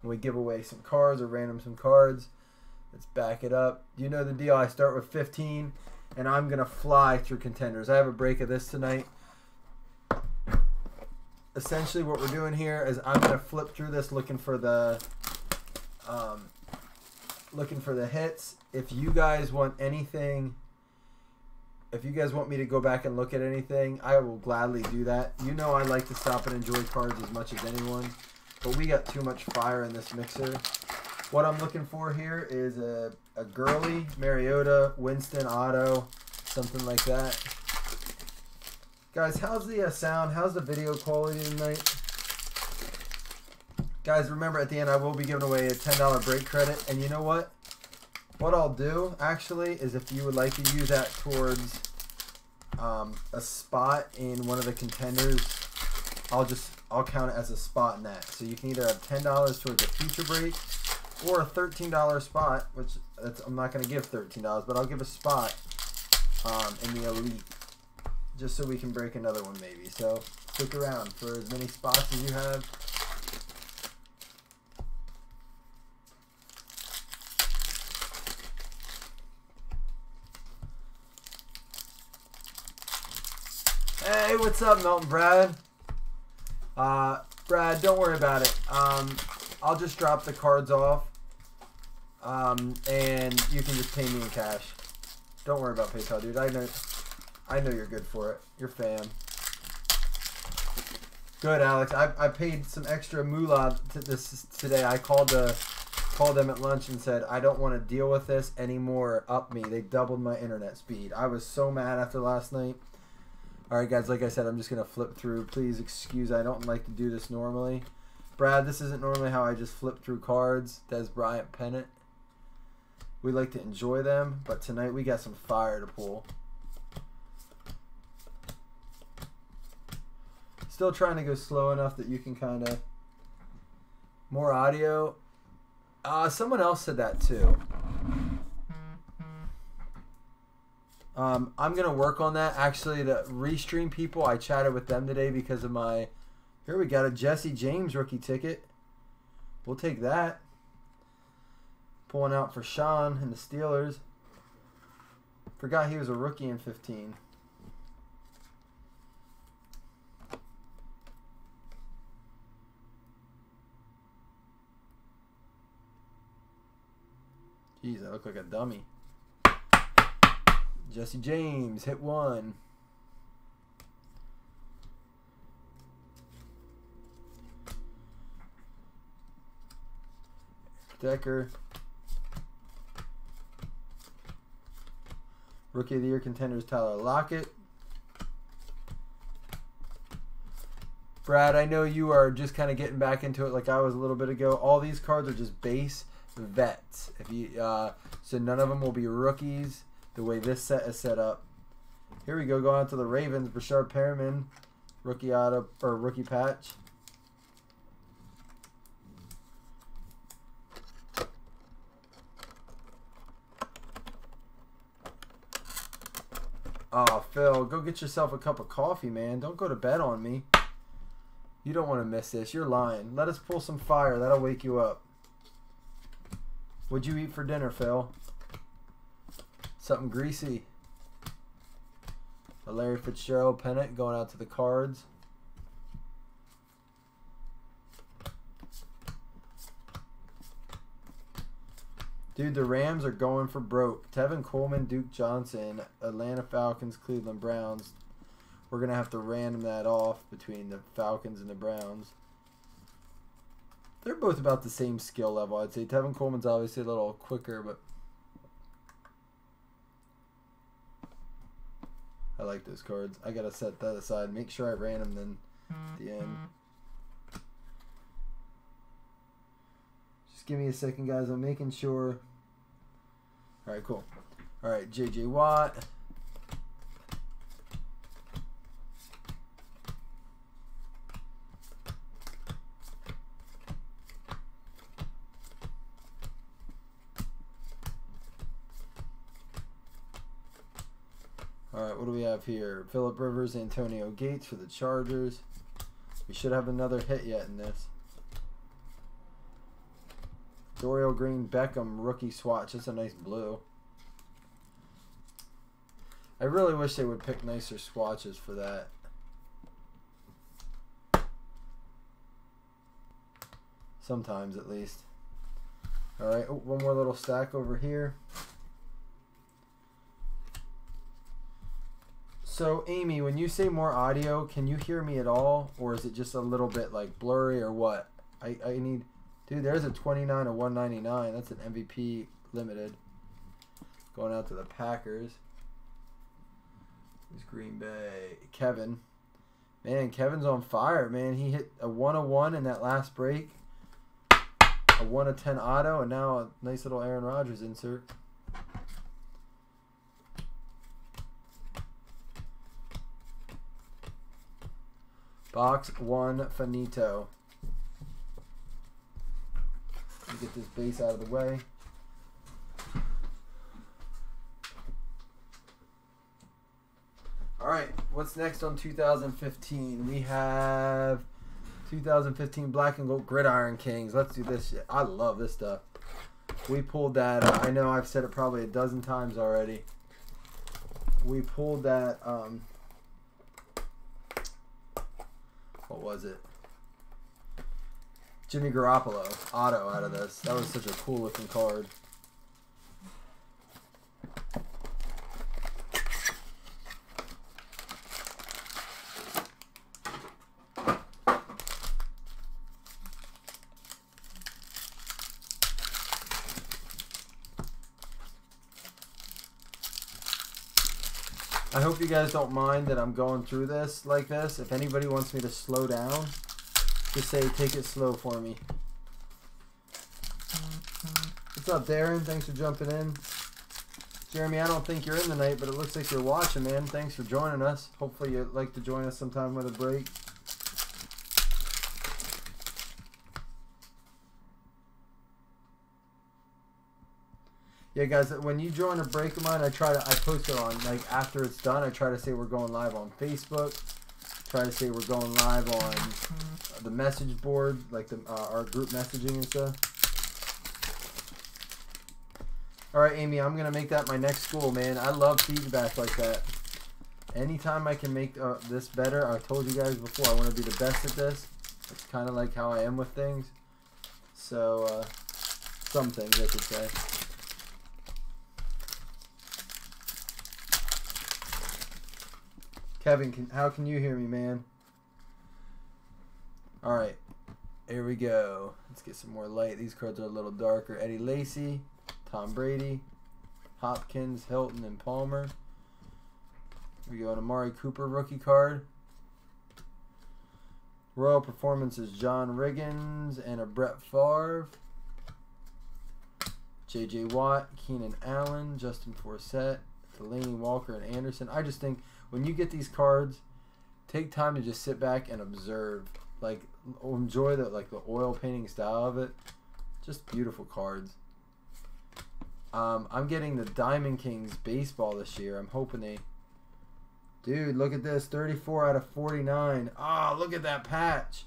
when we give away some cards or random some cards. Let's back it up. You know the deal. I start with 15, and I'm going to fly through contenders. I have a break of this tonight. Essentially what we're doing here is I'm going to flip through this looking for the hits. If you guys want anything, if you guys want me to go back and look at anything, I will gladly do that. You know I like to stop and enjoy cards as much as anyone, but we got too much fire in this mixer. What I'm looking for here is a Gurley, Mariota, Winston, Otto, something like that. Guys, how's the sound? How's the video quality tonight? Guys, remember at the end I will be giving away a $10 break credit. And you know what? What I'll do, actually, is if you would like to use that towards a spot in one of the contenders, I'll count it as a spot in that. So you can either have $10 towards a future break or a $13 spot, which I'm not going to give $13, but I'll give a spot in the Elite, just so we can break another one maybe. So stick around for as many spots as you have. Hey, what's up, Melton Brad? Brad, don't worry about it. I'll just drop the cards off, and you can just pay me in cash. Don't worry about PayPal, dude. I know you're good for it. You're fam. Good, Alex. I paid some extra moolah today. I called them at lunch and said, I don't want to deal with this anymore. Up me. They doubled my internet speed. I was so mad after last night. All right, guys. Like I said, I'm just going to flip through. Please excuse. I don't like to do this normally. Brad, this isn't normally how I just flip through cards. Des Bryant pennant. We like to enjoy them, but tonight we got some fire to pull. Still trying to go slow enough that you can kind of... More audio. Someone else said that too. I'm going to work on that. Actually, the Restream people, I chatted with them today because of my... Here we got a Jesse James rookie ticket. We'll take that. Pulling out for Sean and the Steelers. Forgot he was a rookie in 15. Jeez, I look like a dummy. Jesse James, hit 1. Decker. Rookie of the Year contenders Tyler Lockett. Brad, I know you are just kind of getting back into it like I was a little bit ago. All these cards are just base vets. If you so none of them will be rookies the way this set is set up. Here we go, going on to the Ravens. Brashard Perriman, rookie auto or rookie patch. Oh, Phil, go get yourself a cup of coffee, man. Don't go to bed on me. You don't want to miss this. You're lying. Let us pull some fire. That'll wake you up. What'd you eat for dinner, Phil? Something greasy. A Larry Fitzgerald pennant going out to the Cards. Dude, the Rams are going for broke. Tevin Coleman, Duke Johnson, Atlanta Falcons, Cleveland Browns. We're going to have to random that off between the Falcons and the Browns. They're both about the same skill level, I'd say. Tevin Coleman's obviously a little quicker, but I like those cards. I got to set that aside. Make sure I random then at the end. Just give me a second, guys. I'm making sure. All right, cool. All right, J.J. Watt. All right, what do we have here? Phillip Rivers, Antonio Gates for the Chargers. We should have another hit yet in this. Dorial Green Beckham rookie swatch. That's a nice blue. I really wish they would pick nicer swatches for that. Sometimes, at least. Alright, oh, one more little stack over here. So, Amy, when you say more audio, can you hear me at all? Or is it just a little bit, like, blurry or what? I need... Dude, there's a 29 of 199. That's an MVP limited. Going out to the Packers. Here's Green Bay. Kevin. Man, Kevin's on fire, man. He hit a 101 in that last break. A 1 of 10 auto, and now a nice little Aaron Rodgers insert. Box 1 finito. Let me get this base out of the way. Alright, what's next on 2015? We have 2015 Black and Gold Gridiron Kings. Let's do this shit. I love this stuff. We pulled that. I know I've said it probably a dozen times already. We pulled that. What was it? Jimmy Garoppolo auto out of this. That was such a cool looking card. I hope you guys don't mind that I'm going through this like this. If anybody wants me to slow down, just say, take it slow for me. What's up, Darren? Thanks for jumping in. Jeremy, I don't think you're in tonight, but it looks like you're watching, man. Thanks for joining us. Hopefully you'd like to join us sometime with a break. Yeah, guys, when you join a break of mine, I post it on, like, after it's done, I try to say we're going live on Facebook. Try to say we're going live on the message board, like our group messaging and stuff. All right, Amy, I'm going to make that my next school, man. I love feedback like that. Anytime I can make this better, I told you guys before, I want to be the best at this. It's kind of like how I am with things. So, some things, I should say. Kevin, how can you hear me, man? Alright, here we go. Let's get some more light. These cards are a little darker. Eddie Lacy, Tom Brady, Hopkins, Hilton, and Palmer. Here we go, an Amari Cooper rookie card. Royal Performances, John Riggins, and a Brett Favre. J.J. Watt, Keenan Allen, Justin Forsett, Delaney Walker, and Anderson. I just think when you get these cards, take time to just sit back and observe. Like, enjoy the oil painting style of it. Just beautiful cards. I'm getting the Diamond Kings baseball this year. I'm hoping they... Dude, look at this. 34 out of 49. Ah, oh, look at that patch.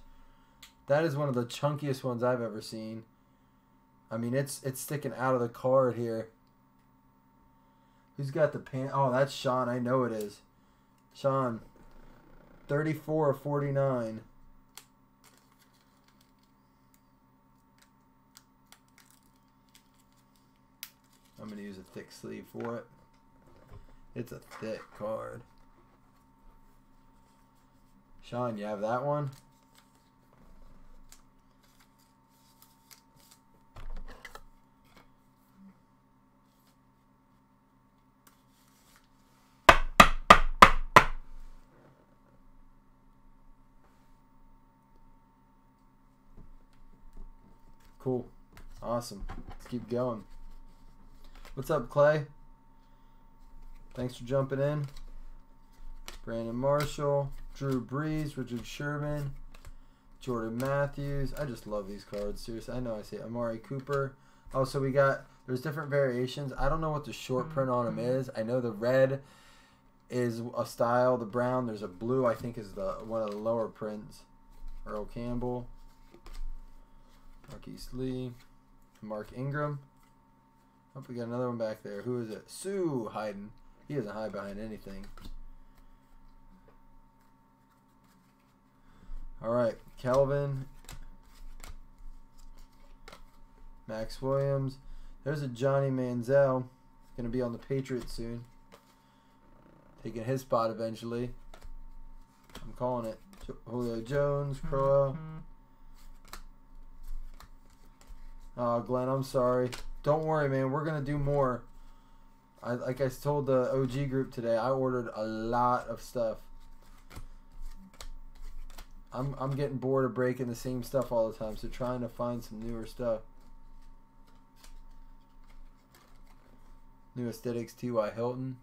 That is one of the chunkiest ones I've ever seen. I mean, it's sticking out of the card here. Who's got the pan? Oh, that's Sean. I know it is. Sean, 34 of 49. I'm going to use a thick sleeve for it. It's a thick card. Sean, you have that one? Cool. Awesome. Let's keep going. What's up, Clay? Thanks for jumping in. Brandon Marshall, Drew Brees, Richard Sherman, Jordan Matthews. I just love these cards. Seriously, I know I say Amari Cooper. Oh, so we got, there's different variations. I don't know what the short print on them is. I know the red is a style. The brown, there's a blue, I think is the one of the lower prints. Earl Campbell. Marquise Lee. Mark Ingram. Oh, we got another one back there. Who is it? Sue hiding. He doesn't hide behind anything. All right, Kelvin. Max Williams. There's a Johnny Manziel. Going to be on the Patriots soon. Taking his spot eventually. I'm calling it. Julio Jones, Crowell. Oh, Glenn, I'm sorry. Don't worry, man. We're going to do more. Like I told the OG group today, I ordered a lot of stuff. I'm getting bored of breaking the same stuff all the time, so trying to find some newer stuff. New Aesthetics, T.Y. Hilton.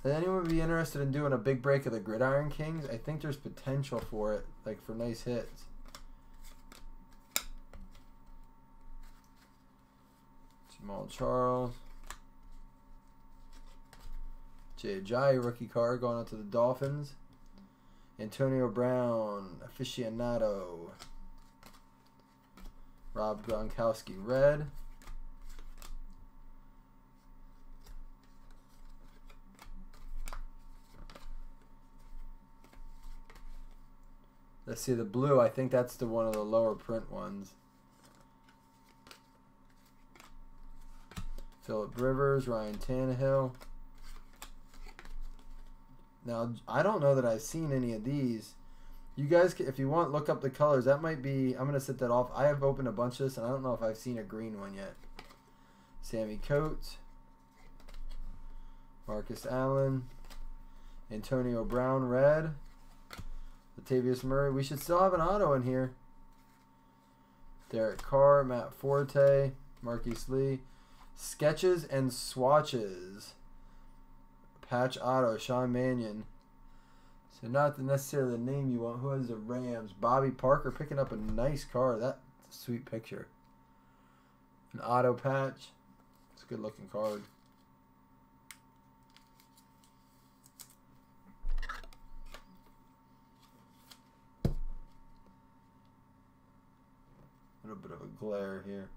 Does anyone be interested in doing a big break of the Gridiron Kings? I think there's potential for it, like for nice hits. Jamal Charles. Jay Ajayi, rookie card going out to the Dolphins. Antonio Brown, aficionado. Rob Gronkowski, red. Let's see the blue. I think that's the one of the lower print ones. Phillip Rivers, Ryan Tannehill. Now, I don't know that I've seen any of these. You guys, if you want, look up the colors. That might be, I'm going to set that off. I have opened a bunch of this, and I don't know if I've seen a green one yet. Sammy Coates. Marcus Allen. Antonio Brown, red. Latavius Murray. We should still have an auto in here. Derek Carr, Matt Forte, Marquise Lee. Sketches and swatches. Patch auto, Sean Mannion. So not necessarily the name you want. Who has the Rams? Bobby Parker picking up a nice card. That's a sweet picture. An auto patch. It's a good looking card. A little bit of a glare here.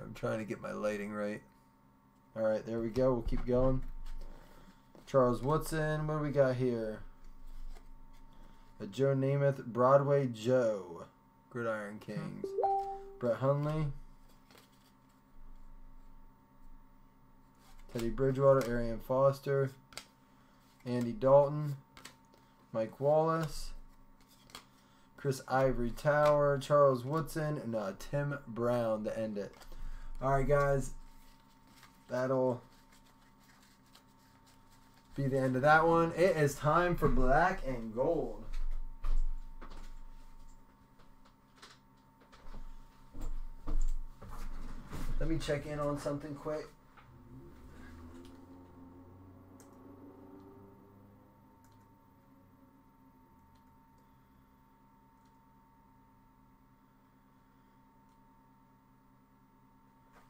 I'm trying to get my lighting right. Alright, there we go. We'll keep going. Charles Woodson. What do we got here? A Joe Namath, Broadway Joe. Gridiron Kings. Brett Hundley. Teddy Bridgewater, Arian Foster. Andy Dalton. Mike Wallace. Chris Ivory Tower. Charles Woodson. And Tim Brown to end it. Alright, guys. That'll be the end of that one. It is time for black and gold. Let me check in on something quick.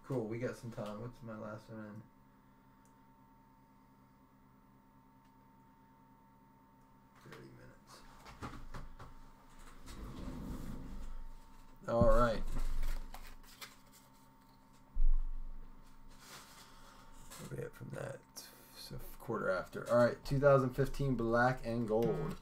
Cool, we got some time. What's my last one in? All right. What we get from that? So quarter after. All right, 2015 black and gold.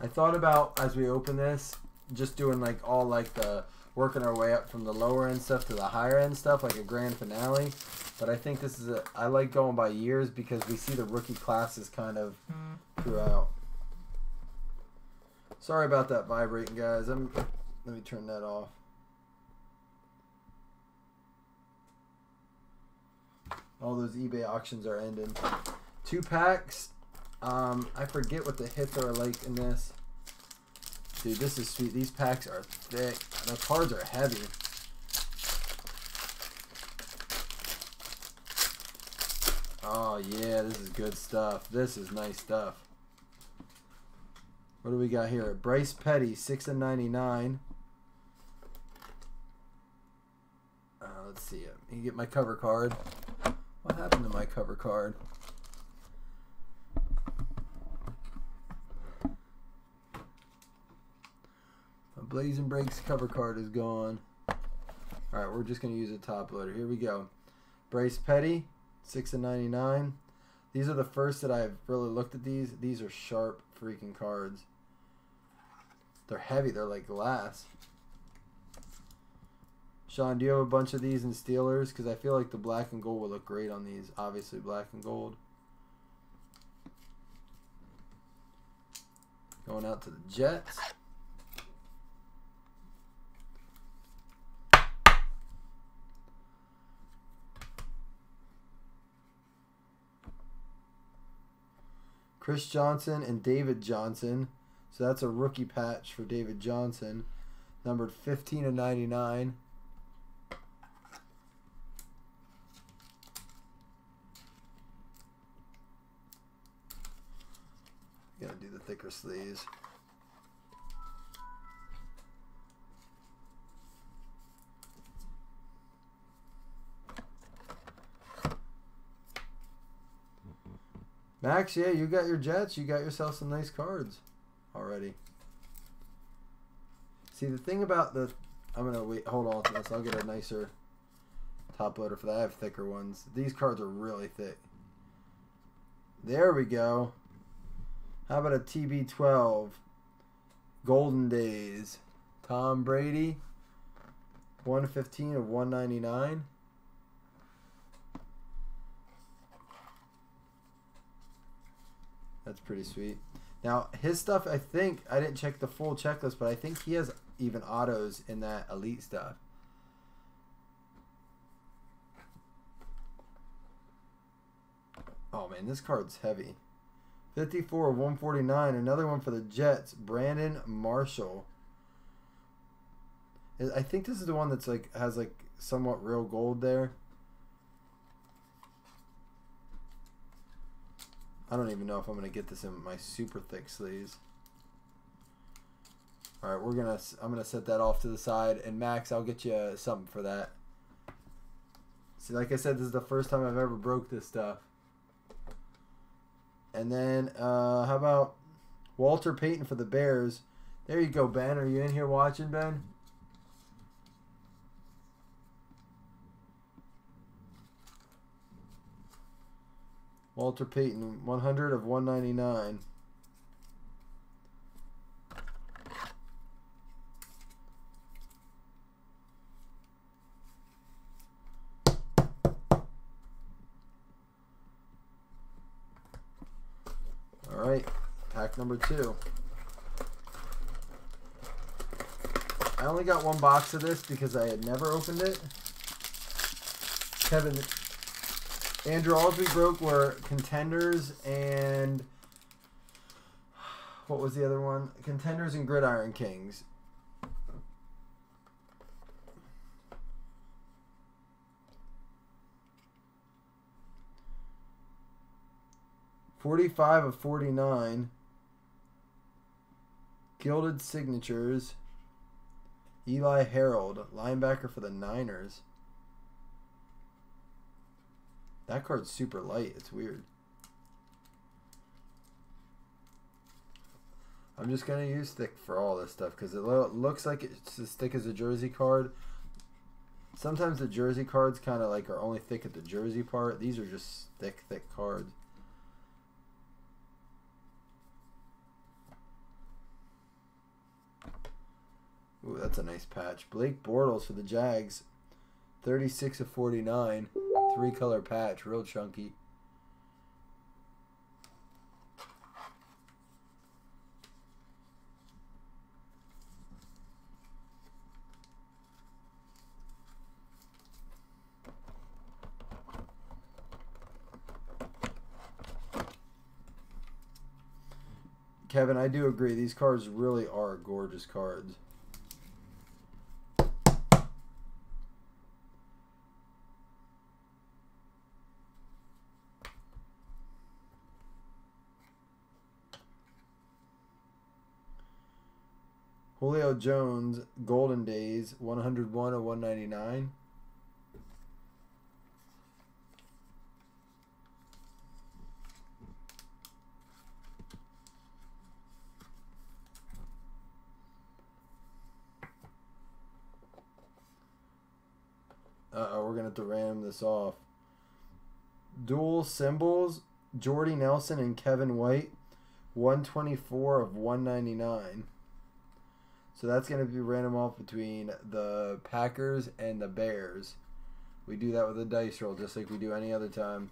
I thought about, as we open this, just doing like all like the working our way up from the lower end stuff to the higher end stuff, like a grand finale. But I think this is I like going by years because we see the rookie classes kind of throughout. Sorry about that vibrating, guys. Let me turn that off. All those eBay auctions are ending. 2 packs. I forget what the hits are like in this. Dude, this is sweet. These packs are thick. The cards are heavy. Oh, yeah, this is good stuff. This is nice stuff. What do we got here? Bryce Petty, 6/99. Let's see it. You get my cover card. What happened to my cover card? My Blazing Breaks cover card is gone. Alright, we're just going to use a top loader. Here we go. Bryce Petty, 6/99. These are the first that I've really looked at these. These are sharp freaking cards. They're heavy. They're like glass. Sean, do you have a bunch of these in Steelers? Because I feel like the black and gold would look great on these. Obviously, black and gold. Going out to the Jets. Chris Johnson and David Johnson. So that's a rookie patch for David Johnson. Numbered 15/99. Gotta do the thicker sleeves. Max, yeah, you got your Jets. You got yourself some nice cards already. See, the thing about the... I'm going to wait. Hold on to this. I'll get a nicer top loader for that. I have thicker ones. These cards are really thick. There we go. How about a TB12? Golden Days. Tom Brady. 1/15/199. That's pretty sweet. Now, his stuff, I think, I didn't check the full checklist, but I think he has even autos in that elite stuff. Oh, man, this card's heavy. 54/149. Another one for the Jets. Brandon Marshall. I think this is the one that's like has like somewhat real gold there. I don't even know if I'm gonna get this in my super thick sleeves. All right, I'm gonna set that off to the side, and Max, I'll get you something for that. See, like I said, this is the first time I've ever broke this stuff. And then, how about Walter Payton for the Bears? There you go, Ben. Are you in here watching, Ben? Walter Payton, 100/199. All right, pack number 2. I only got one box of this because I had never opened it. Kevin, Andrew, all we broke were Contenders and what was the other one? Contenders and Gridiron Kings. (45/49). Gilded Signatures. Eli Harold, linebacker for the Niners. That card's super light. It's weird. I'm just going to use thick for all this stuff because it looks like it's as thick as a jersey card. Sometimes the jersey cards kind of like are only thick at the jersey part. These are just thick cards. Ooh, that's a nice patch. Blake Bortles for the Jags. 36/49. 3-color patch. Real chunky. Kevin, I do agree. These cards really are gorgeous cards. Julio Jones, Golden Days, 101 of 199. Uh-oh, we're going to have to ram this off. Dual symbols, Jordy Nelson and Kevin White, 124 of 199. So that's going to be random off between the Packers and the Bears. We do that with a dice roll just like we do any other time.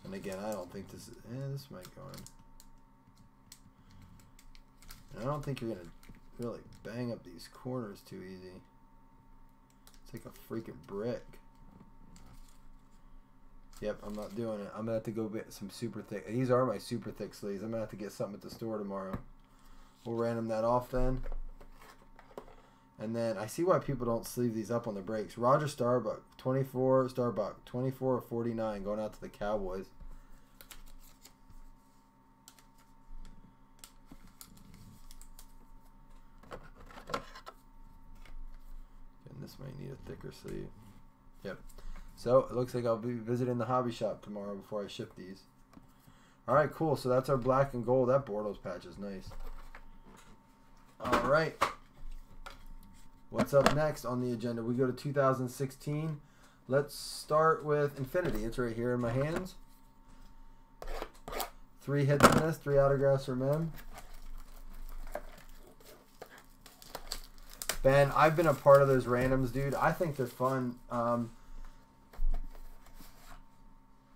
And again, I don't think this is... this might go in. I don't think you're going to really bang up these corners too easy. It's like a freaking brick. Yep, I'm not doing it. I'm going to have to go get some super thick. These are my super thick sleeves. I'm going to have to get something at the store tomorrow. We'll random that off then. And then I see why people don't sleeve these up on the breaks. Roger Starbuck, 24 of 49 going out to the Cowboys. And this might need a thicker sleeve. Yep. So it looks like I'll be visiting the hobby shop tomorrow before I ship these. All right, cool. So that's our black and gold. That Bortles patch is nice. All right. What's up next on the agenda? We go to 2016. Let's start with Infinity. It's right here in my hands. 3 hits in this, 3 autographs for Mem. Ben, I've been a part of those randoms, dude. I think they're fun.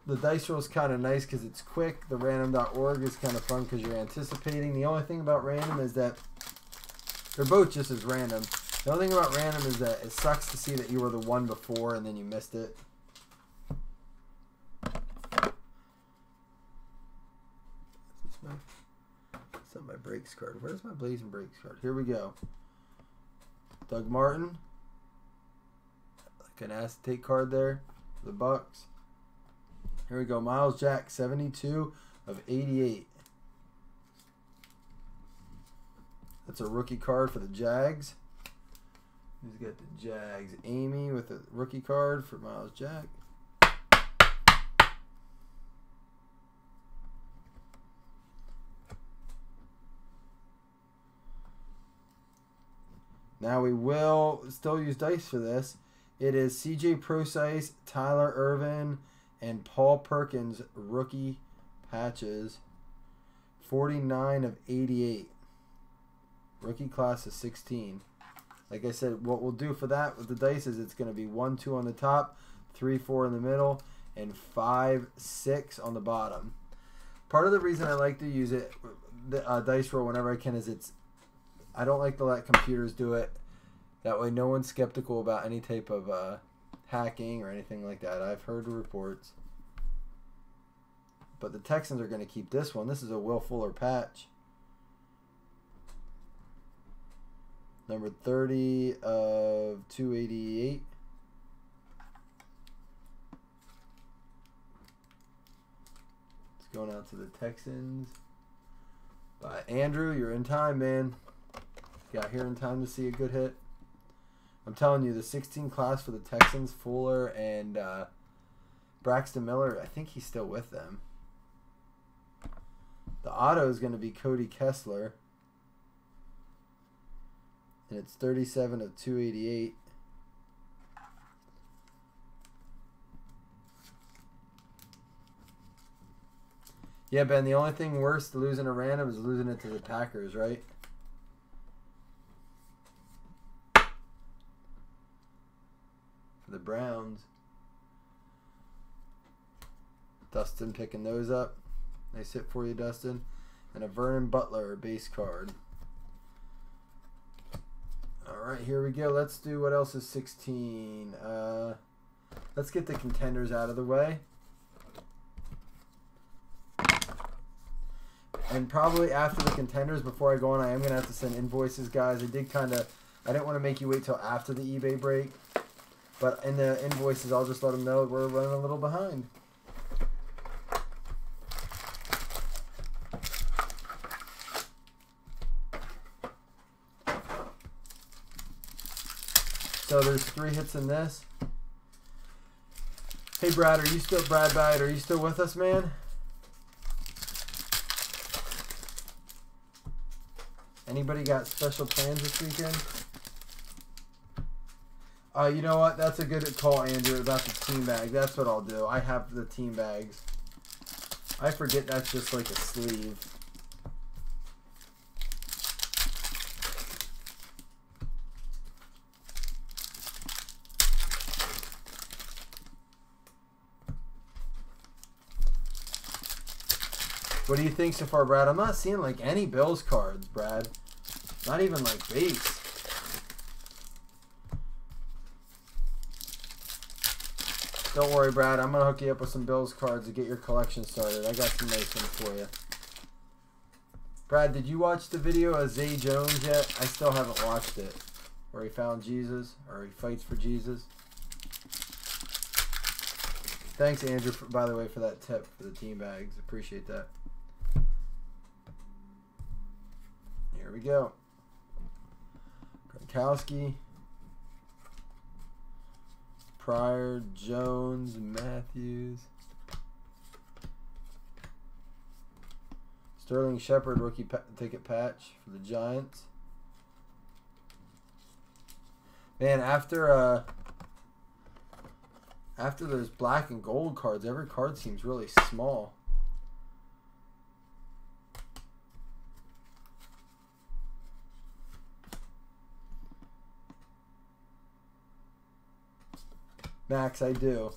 The dice roll is kind of nice because it's quick. The random.org is kind of fun because you're anticipating. The only thing about random is that they're both just as random. The only thing about random is that it sucks to see that you were the one before and then you missed it. Is that my breaks card? Where's my Blazing Breaks card? Here we go. Doug Martin. Like an acetate card there for the Bucks. Here we go. Miles Jack, 72 of 88. That's a rookie card for the Jags. Who's got the Jags? Amy with a rookie card for Miles Jack. Now we will still use dice for this. It is CJ Prosise, Tyler Ervin, and Paul Perkins rookie patches. 49 of 88. Rookie class of 16. Like I said, what we'll do for that with the dice is it's going to be 1, 2 on the top, 3, 4 in the middle, and 5, 6 on the bottom. Part of the reason I like to use it, the dice roll whenever I can, is I don't like to let computers do it. That way no one's skeptical about any type of hacking or anything like that. I've heard reports. But the Texans are going to keep this one. This is a Will Fuller patch. Number 30 of 288. It's going out to the Texans. By Andrew, you're in time, man. Got here in time to see a good hit. I'm telling you, the 16 class for the Texans, Fuller and Braxton Miller, I think he's still with them. The auto is going to be Cody Kessler. And it's 37 of 288. Yeah, Ben, the only thing worse than losing a random is losing it to the Packers, right? For the Browns. Dustin picking those up. Nice hit for you, Dustin. And a Vernon Butler base card. Alright, here we go. Let's do what else is 16. Let's get the contenders out of the way. And probably after the contenders, before I go on, I am going to have to send invoices, guys. I didn't want to make you wait till after the eBay break. But in the invoices, I'll just let them know we're running a little behind. So there's 3 hits in this. Hey Brad, Brad Byte, are you still with us, man? Anybody got special plans this weekend? You know what? That's a good call, Andrew, about the team bag. That's what I'll do. I have the team bags. I forget that's just like a sleeve. What do you think so far, Brad? I'm not seeing like any Bills cards, Brad. Not even like base. Don't worry, Brad. I'm going to hook you up with some Bills cards to get your collection started. I got some nice ones for you. Brad, did you watch the video of Zay Jones yet? I still haven't watched it. Where he found Jesus, or he fights for Jesus. Thanks, Andrew, by the way, for that tip for the team bags. Appreciate that. Here we go. Gronkowski. Pryor, Jones, Matthews. Sterling Shepard, rookie ticket patch for the Giants. Man, after those black and gold cards, every card seems really small. Max, I do.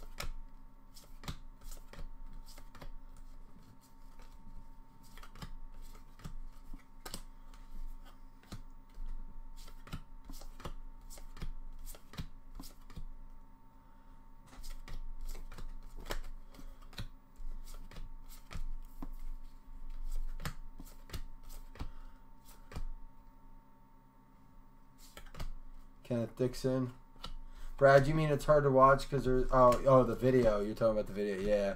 Kenneth Dixon. Brad, you mean it's hard to watch because there's the video. You're talking about the video, yeah.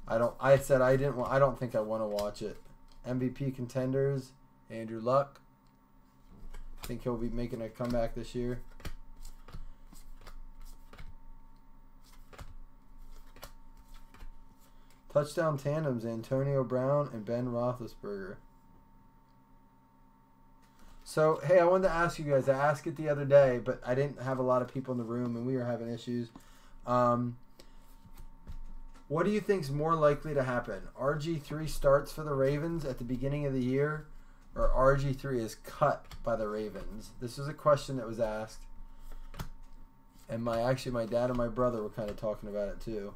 I don't think I want to watch it. MVP contenders, Andrew Luck. I think he'll be making a comeback this year. Touchdown tandems, Antonio Brown and Ben Roethlisberger. So, hey, I wanted to ask you guys. I asked it the other day, but I didn't have a lot of people in the room, and we were having issues. What do you think is more likely to happen? RG3 starts for the Ravens at the beginning of the year, or RG3 is cut by the Ravens? This was a question that was asked, and my dad and my brother were kind of talking about it too.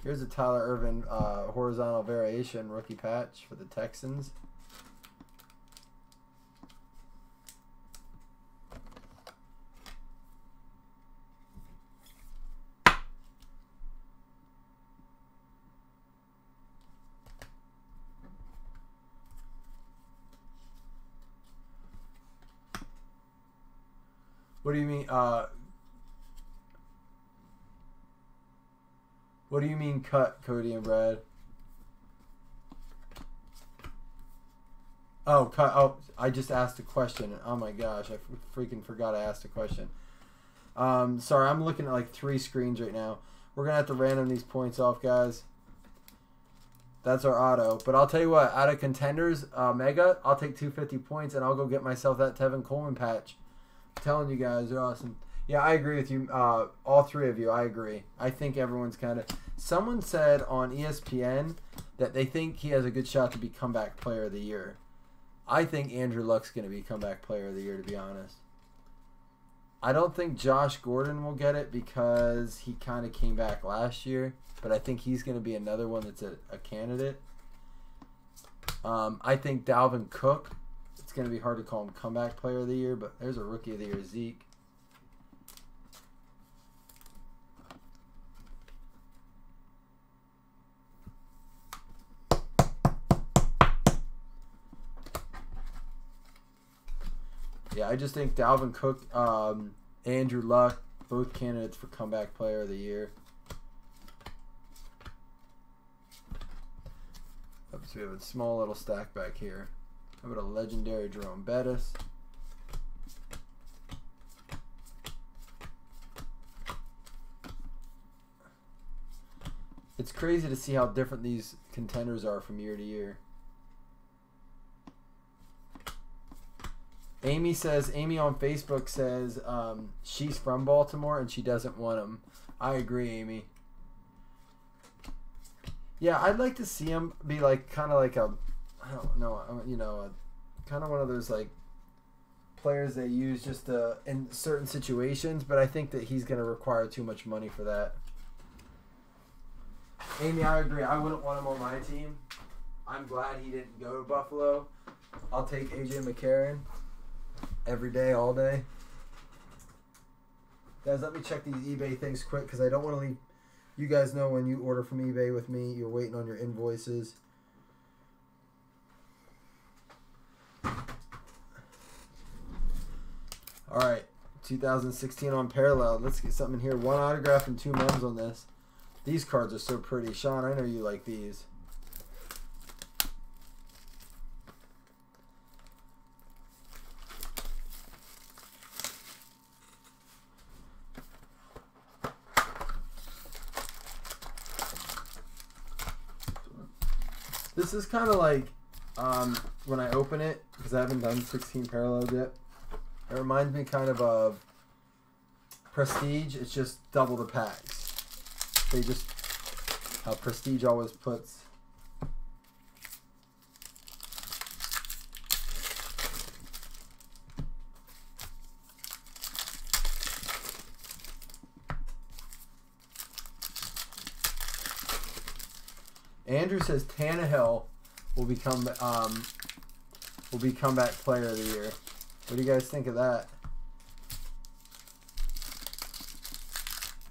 Here's a Tyler Ervin horizontal variation rookie patch for the Texans. What do you mean? What do you mean cut, Cody and Brad? Oh, cut. Oh, I just asked a question. Oh my gosh, I freaking forgot I asked a question. Sorry, I'm looking at like 3 screens right now. We're gonna have to random these points off, guys. That's our auto. But I'll tell you what, out of contenders, Mega, I'll take 250 points and I'll go get myself that Tevin Coleman patch. I'm telling you guys, they're awesome. Yeah, I agree with you. All 3 of you, I agree. I think everyone's kind of... Someone said on ESPN that they think he has a good shot to be comeback player of the year. I think Andrew Luck's going to be comeback player of the year, to be honest. I don't think Josh Gordon will get it because he kind of came back last year. But I think he's going to be another one that's a candidate. I think Dalvin Cook, it's going to be hard to call him comeback player of the year, but there's a rookie of the year, Zeke. Yeah, I just think Dalvin Cook, Andrew Luck, both candidates for comeback player of the year. Oops, we have a small little stack back here. How about a legendary Jerome Bettis? It's crazy to see how different these contenders are from year to year. Amy on Facebook says she's from Baltimore and she doesn't want him. I agree, Amy. Yeah, I'd like to see him be like kind of like a, I don't know, you know, kind of one of those like players they use just in certain situations, but I think that he's going to require too much money for that. Amy, I agree. I wouldn't want him on my team. I'm glad he didn't go to Buffalo. I'll take AJ McCarron every day, all day. Guys, let me check these eBay things quick because I don't want to leave. You guys know when you order from eBay with me, you're waiting on your invoices. All right, 2016 on Parallel. Let's get something in here. 1 autograph and 2 mems on this. These cards are so pretty. Sean, I know you like these. This is kind of like when I open it, because I haven't done 16 parallels yet. It reminds me kind of Prestige. It's just double the packs. They just, how Prestige always puts. Andrew says Tannehill will become comeback player of the year. What do you guys think of that?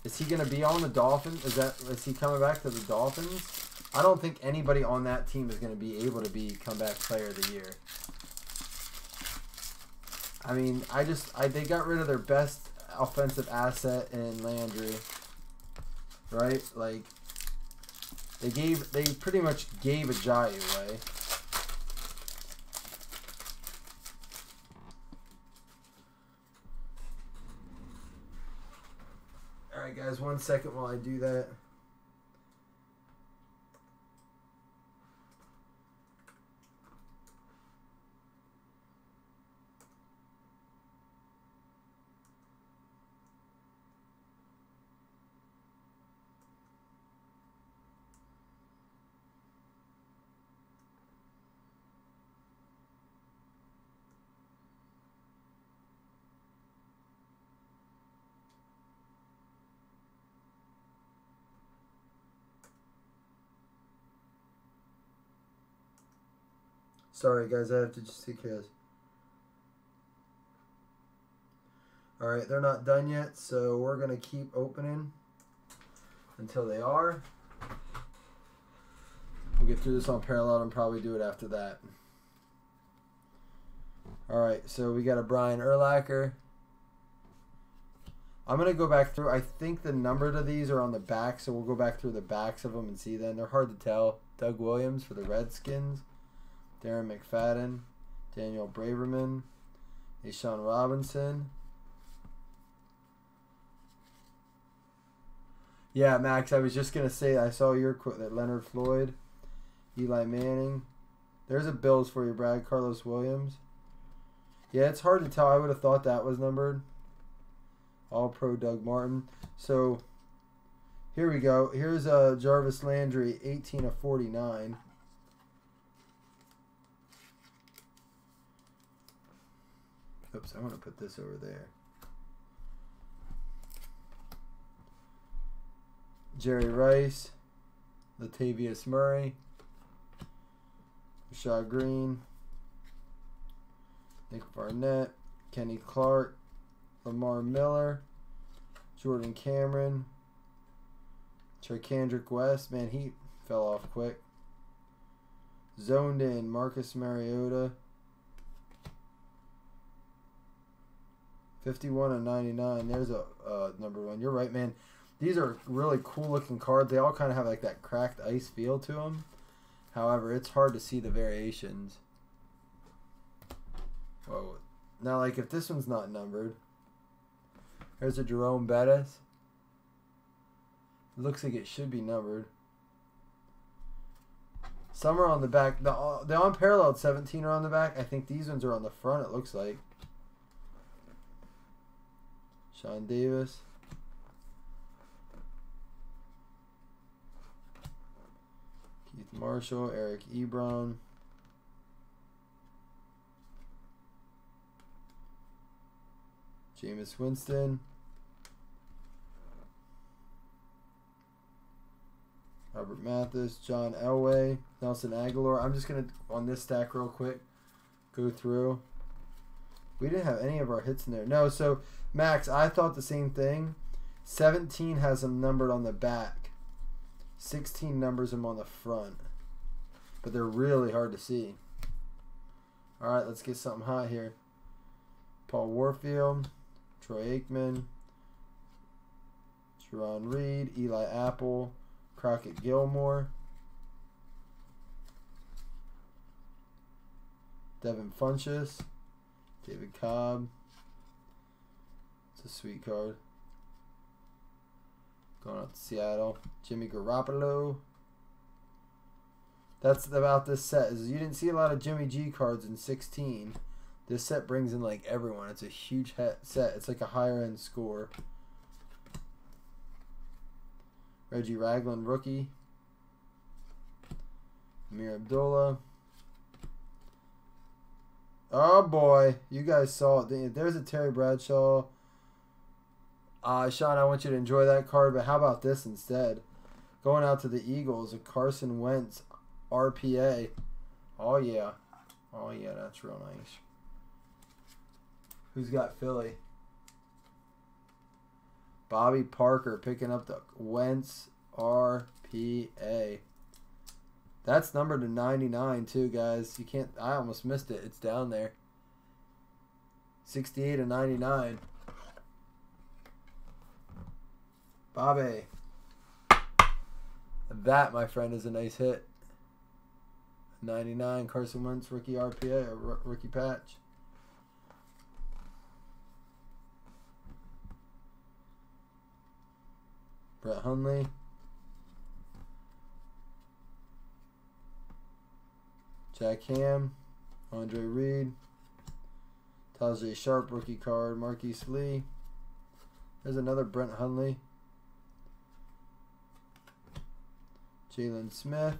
Is he going to be on the Dolphins? Is he coming back to the Dolphins? I don't think anybody on that team is going to be able to be comeback player of the year. I mean, they got rid of their best offensive asset in Landry, right? Like they pretty much gave Ajayi away. Alright guys, 1 second while I do that. Sorry guys, I have to just take care of this. Alright, they're not done yet, so we're going to keep opening until they are. We'll get through this on Parallel and probably do it after that. Alright, so we got a Brian Urlacher. I'm going to go back through. I think the number to these are on the back, so we'll go back through the backs of them and see them. They're hard to tell. Doug Williams for the Redskins. Darren McFadden, Daniel Braverman, Deshaun Robinson. Yeah, Max, I was just going to say, I saw your quote that Leonard Floyd, Eli Manning. There's a Bills for you, Brad. Carlos Williams. Yeah, it's hard to tell. I would have thought that was numbered. All-Pro Doug Martin. So, here we go. Here's Jarvis Landry, 18 of 49. Oops, I want to put this over there. Jerry Rice, Latavius Murray, Rashad Green, Nick Barnett, Kenny Clark, Lamar Miller, Jordan Cameron, Charkandrick West. Man, he fell off quick. Zoned in, Marcus Mariota. 51 and 99. There's a number 1. You're right, man. These are really cool looking cards. They all kind of have like that cracked ice feel to them. However, it's hard to see the variations. Whoa. Now, like if this one's not numbered, there's a Jerome Bettis. It looks like it should be numbered. Some are on the back. The unparalleled 17 are on the back. I think these ones are on the front, it looks like. Sean Davis. Keith Marshall, Eric Ebron. Jameis Winston. Robert Mathis, John Elway, Nelson Aguilar. I'm just going to, on this stack real quick, go through. We didn't have any of our hits in there. No, so, Max, I thought the same thing. 17 has them numbered on the back. 16 numbers them on the front. But they're really hard to see. All right, let's get something hot here. Paul Warfield, Troy Aikman, Jerron Reed, Eli Apple, Crockett Gilmore, Devin Funchess, David Cobb. It's a sweet card. Going out to Seattle. Jimmy Garoppolo. That's about this set. Is you didn't see a lot of Jimmy G cards in 16. This set brings in like everyone. It's a huge set. It's like a higher end score. Reggie Ragland, rookie. Amir Abdullah. Oh boy, you guys saw it. There's a Terry Bradshaw. Sean, I want you to enjoy that card, but how about this instead? Going out to the Eagles, a Carson Wentz RPA. Oh yeah. Oh yeah, that's real nice. Who's got Philly? Bobby Parker picking up the Wentz RPA. That's numbered to 99 too, guys. You can't. I almost missed it. It's down there. 68 and 99. Bobby. That, my friend, is a nice hit. 99 Carson Wentz rookie RPA, or rookie patch. Brett Hundley. Jack Ham. Andre Reed. Tajay Sharp rookie card. Marquise Lee. There's another Brent Hundley. Jalen Smith.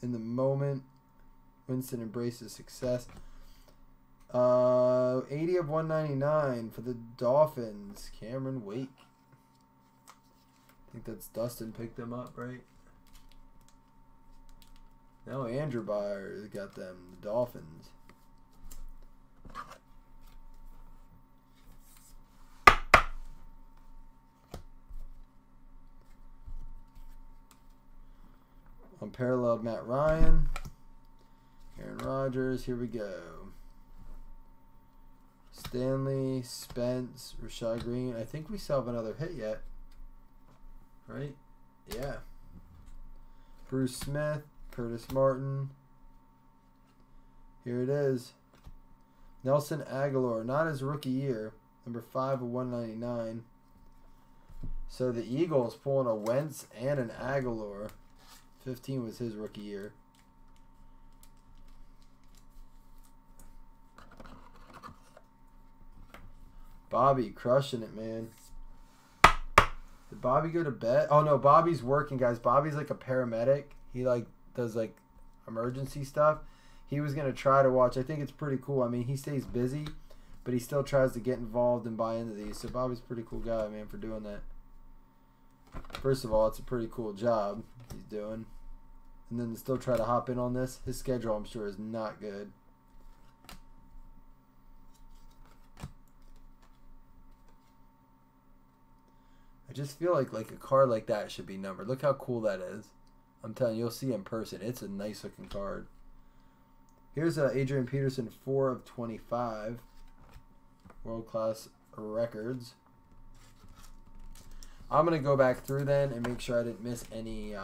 In the moment. Winston embraces success. 80 of 199 for the Dolphins. Cameron Wake. I think that's Dustin picked them up, right? No, Andrew Byers got them. The Dolphins. Unparalleled Matt Ryan. Aaron Rodgers. Here we go. Stanley, Spence, Rashad Green. I think we still have another hit yet. Right? Yeah. Bruce Smith, Curtis Martin. Here it is. Nelson Aguilar. Not his rookie year. Number 5 of 199. So the Eagles pulling a Wentz and an Aguilar. 15 was his rookie year. Bobby crushing it, man. Did Bobby go to bed? Oh no, Bobby's working, guys. Bobby's like a paramedic. He like does like emergency stuff. He was gonna try to watch. I think it's pretty cool. I mean, he stays busy, but he still tries to get involved and buy into these. So Bobby's a pretty cool guy, man, for doing that. First of all, it's a pretty cool job he's doing. And then to still try to hop in on this. His schedule, I'm sure, is not good. I just feel like a card like that should be numbered. Look how cool that is. I'm telling you, you'll see in person. It's a nice looking card. Here's Adrian Peterson, 4 of 25. World class records. I'm going to go back through then and make sure I didn't miss any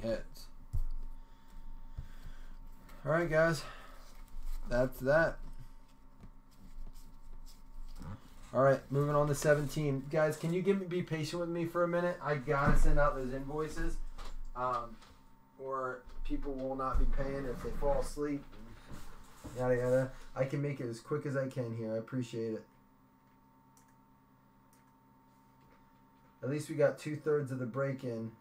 hits. All right, guys. That's that. All right, moving on to 17. Guys, can you be patient with me for a minute? I gotta send out those invoices, or people will not be paying if they fall asleep. Yada yada. I can make it as quick as I can here. I appreciate it. At least we got 2/3 of the break in.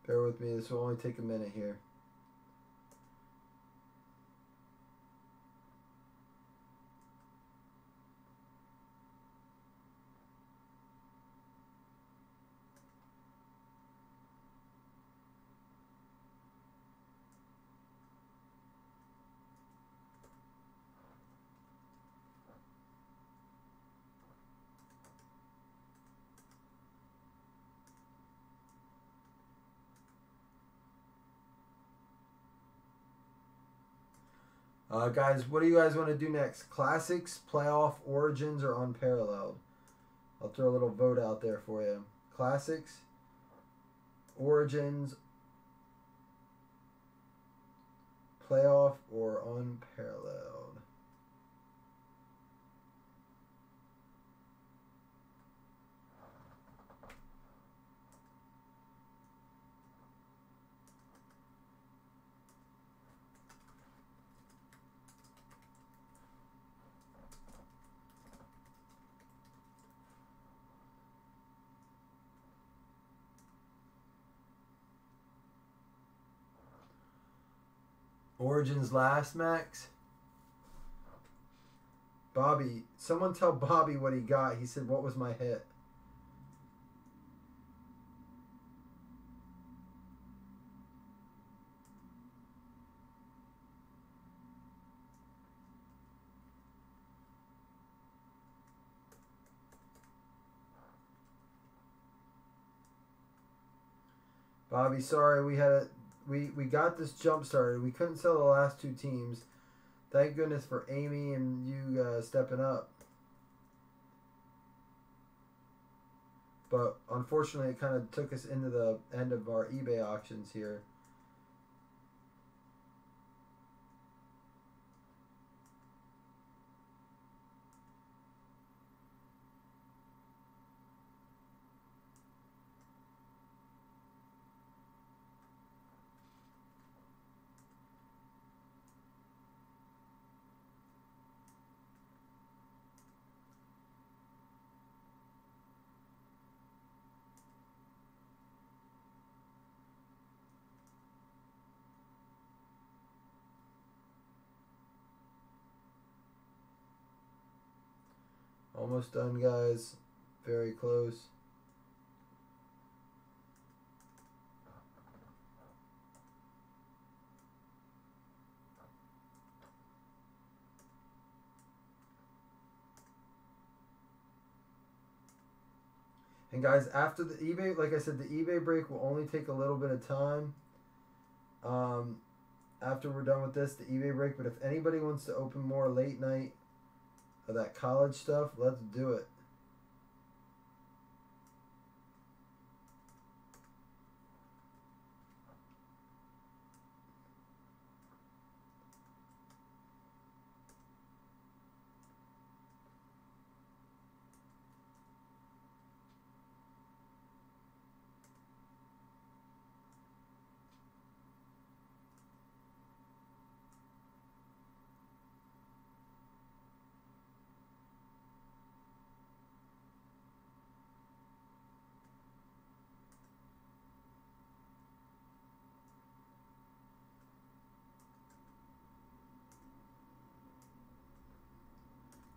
Bear with me, this will only take a minute here. Guys, what do you guys want to do next? Classics, playoff, origins, or unparalleled? I'll throw a little vote out there for you. Classics, origins, playoff, or unparalleled? Origins last, Max. Bobby, someone tell Bobby what he got. He said, what was my hit? Bobby, sorry, we got this jump started. We couldn't sell the last two teams. Thank goodness for Amy and you stepping up. But unfortunately, it kind of took us into the end of our eBay auctions here. Almost done, guys. Very close. And guys, after the eBay, like I said, the eBay break will only take a little bit of time. After we're done with this, the eBay break. But if anybody wants to open more late night of that college stuff, let's do it.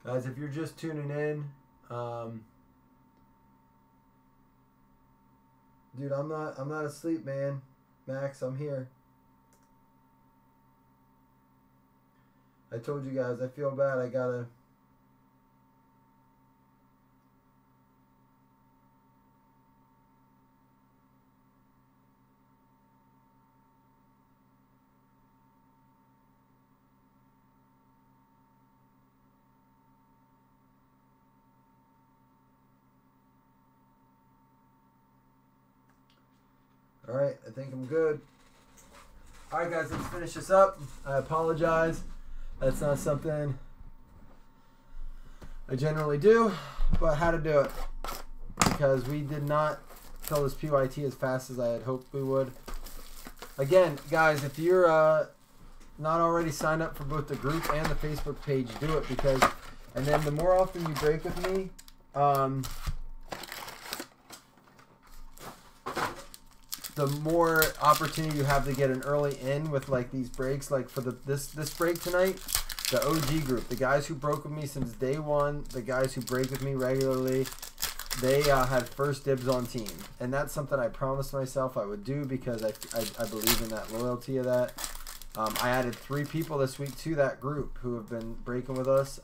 Guys, if you're just tuning in, dude, I'm not asleep, man. Max, I'm here. I told you guys, I feel bad. I gotta. All right, I think I'm good. All right, guys, let's finish this up. I apologize. That's not something I generally do, but I had to do it because we did not fill this PYT as fast as I had hoped we would. Again, guys, if you're not already signed up for both the group and the Facebook page, do it, because, and then the more often you break with me, the more opportunity you have to get an early in with like these breaks. Like for this break tonight, the OG group, the guys who broke with me since day one, the guys who break with me regularly, they had first dibs on team, and that's something I promised myself I would do because I believe in that loyalty of that. I added 3 people this week to that group who have been breaking with us.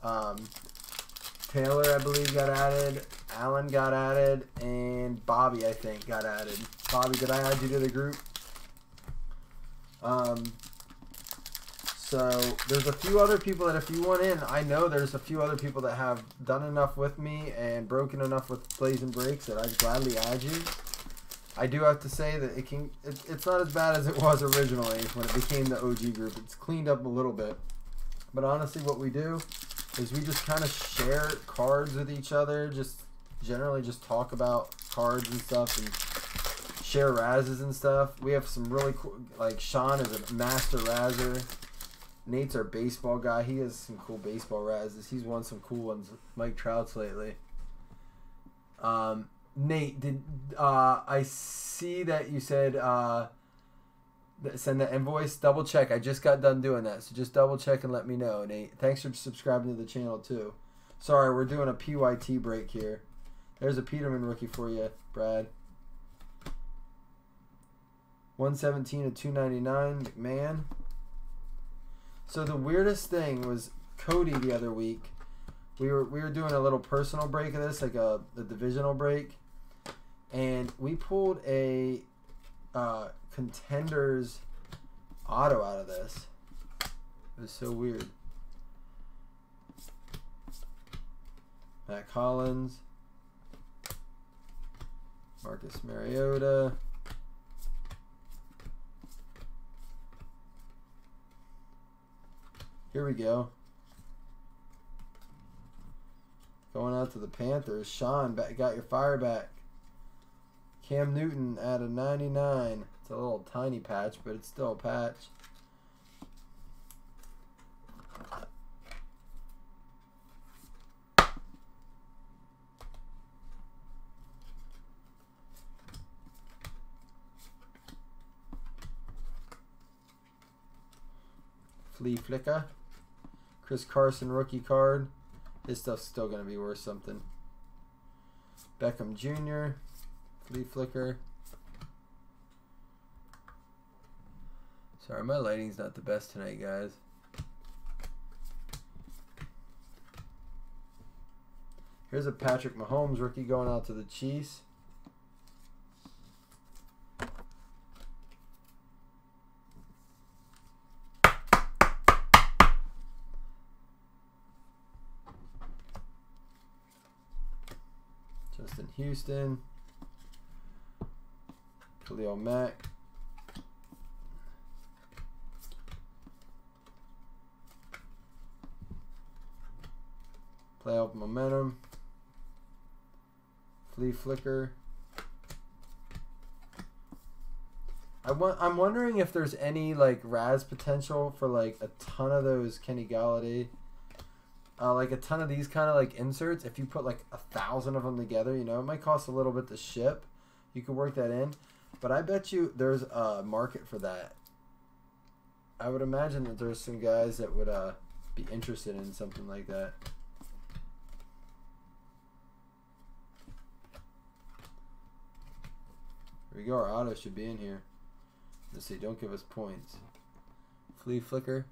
Taylor, I believe, got added. Alan got added, and Bobby, I think, got added. Bobby, did I add you to the group? So there's a few other people that if you want in, I know there's a few other people that have done enough with me and broken enough with Blazing Breaks that I'd gladly add you. I do have to say that it's not as bad as it was originally when it became the OG group. It's cleaned up a little bit. But honestly, what we do is we just kind of share cards with each other, just generally just talk about cards and stuff and share razzes and stuff. We have some really cool, like Sean is a master razzer. Nate's our baseball guy. He has some cool baseball razzes. He's won some cool ones with Mike Trout's lately. Nate, did I see that you said send the invoice? Double check. I just got done doing that, so just double check and let me know, Nate. Thanks for subscribing to the channel too. Sorry, we're doing a PYT break here. There's a Peterman rookie for you, Brad. 117 to 299, McMahon. So the weirdest thing was Cody the other week. We were doing a little personal break of this, like a divisional break, and we pulled a Contenders auto out of this. It was so weird. Matt Collins, Marcus Mariota. Here we go. Going out to the Panthers. Sean, got your fire back. Cam Newton at a 99. It's a little tiny patch, but it's still a patch. Flea Flicker. Chris Carson rookie card. His stuff's still going to be worth something. Beckham Jr. Flea Flicker. Sorry, my lighting's not the best tonight, guys. Here's a Patrick Mahomes rookie going out to the Chiefs. Justin Houston. Khalil Mack. Playoff momentum. Flea Flicker. I'm wondering if there's any like Raz potential for like a ton of those Kenny Galladay. Like a ton of these kind of like inserts. If you put like 1,000 of them together, you know, it might cost a little bit to ship. You could work that in. But I bet you there's a market for that. I would imagine that there's some guys that would be interested in something like that. Here we go. Our auto should be in here. Let's see. Don't give us points. Flea Flicker.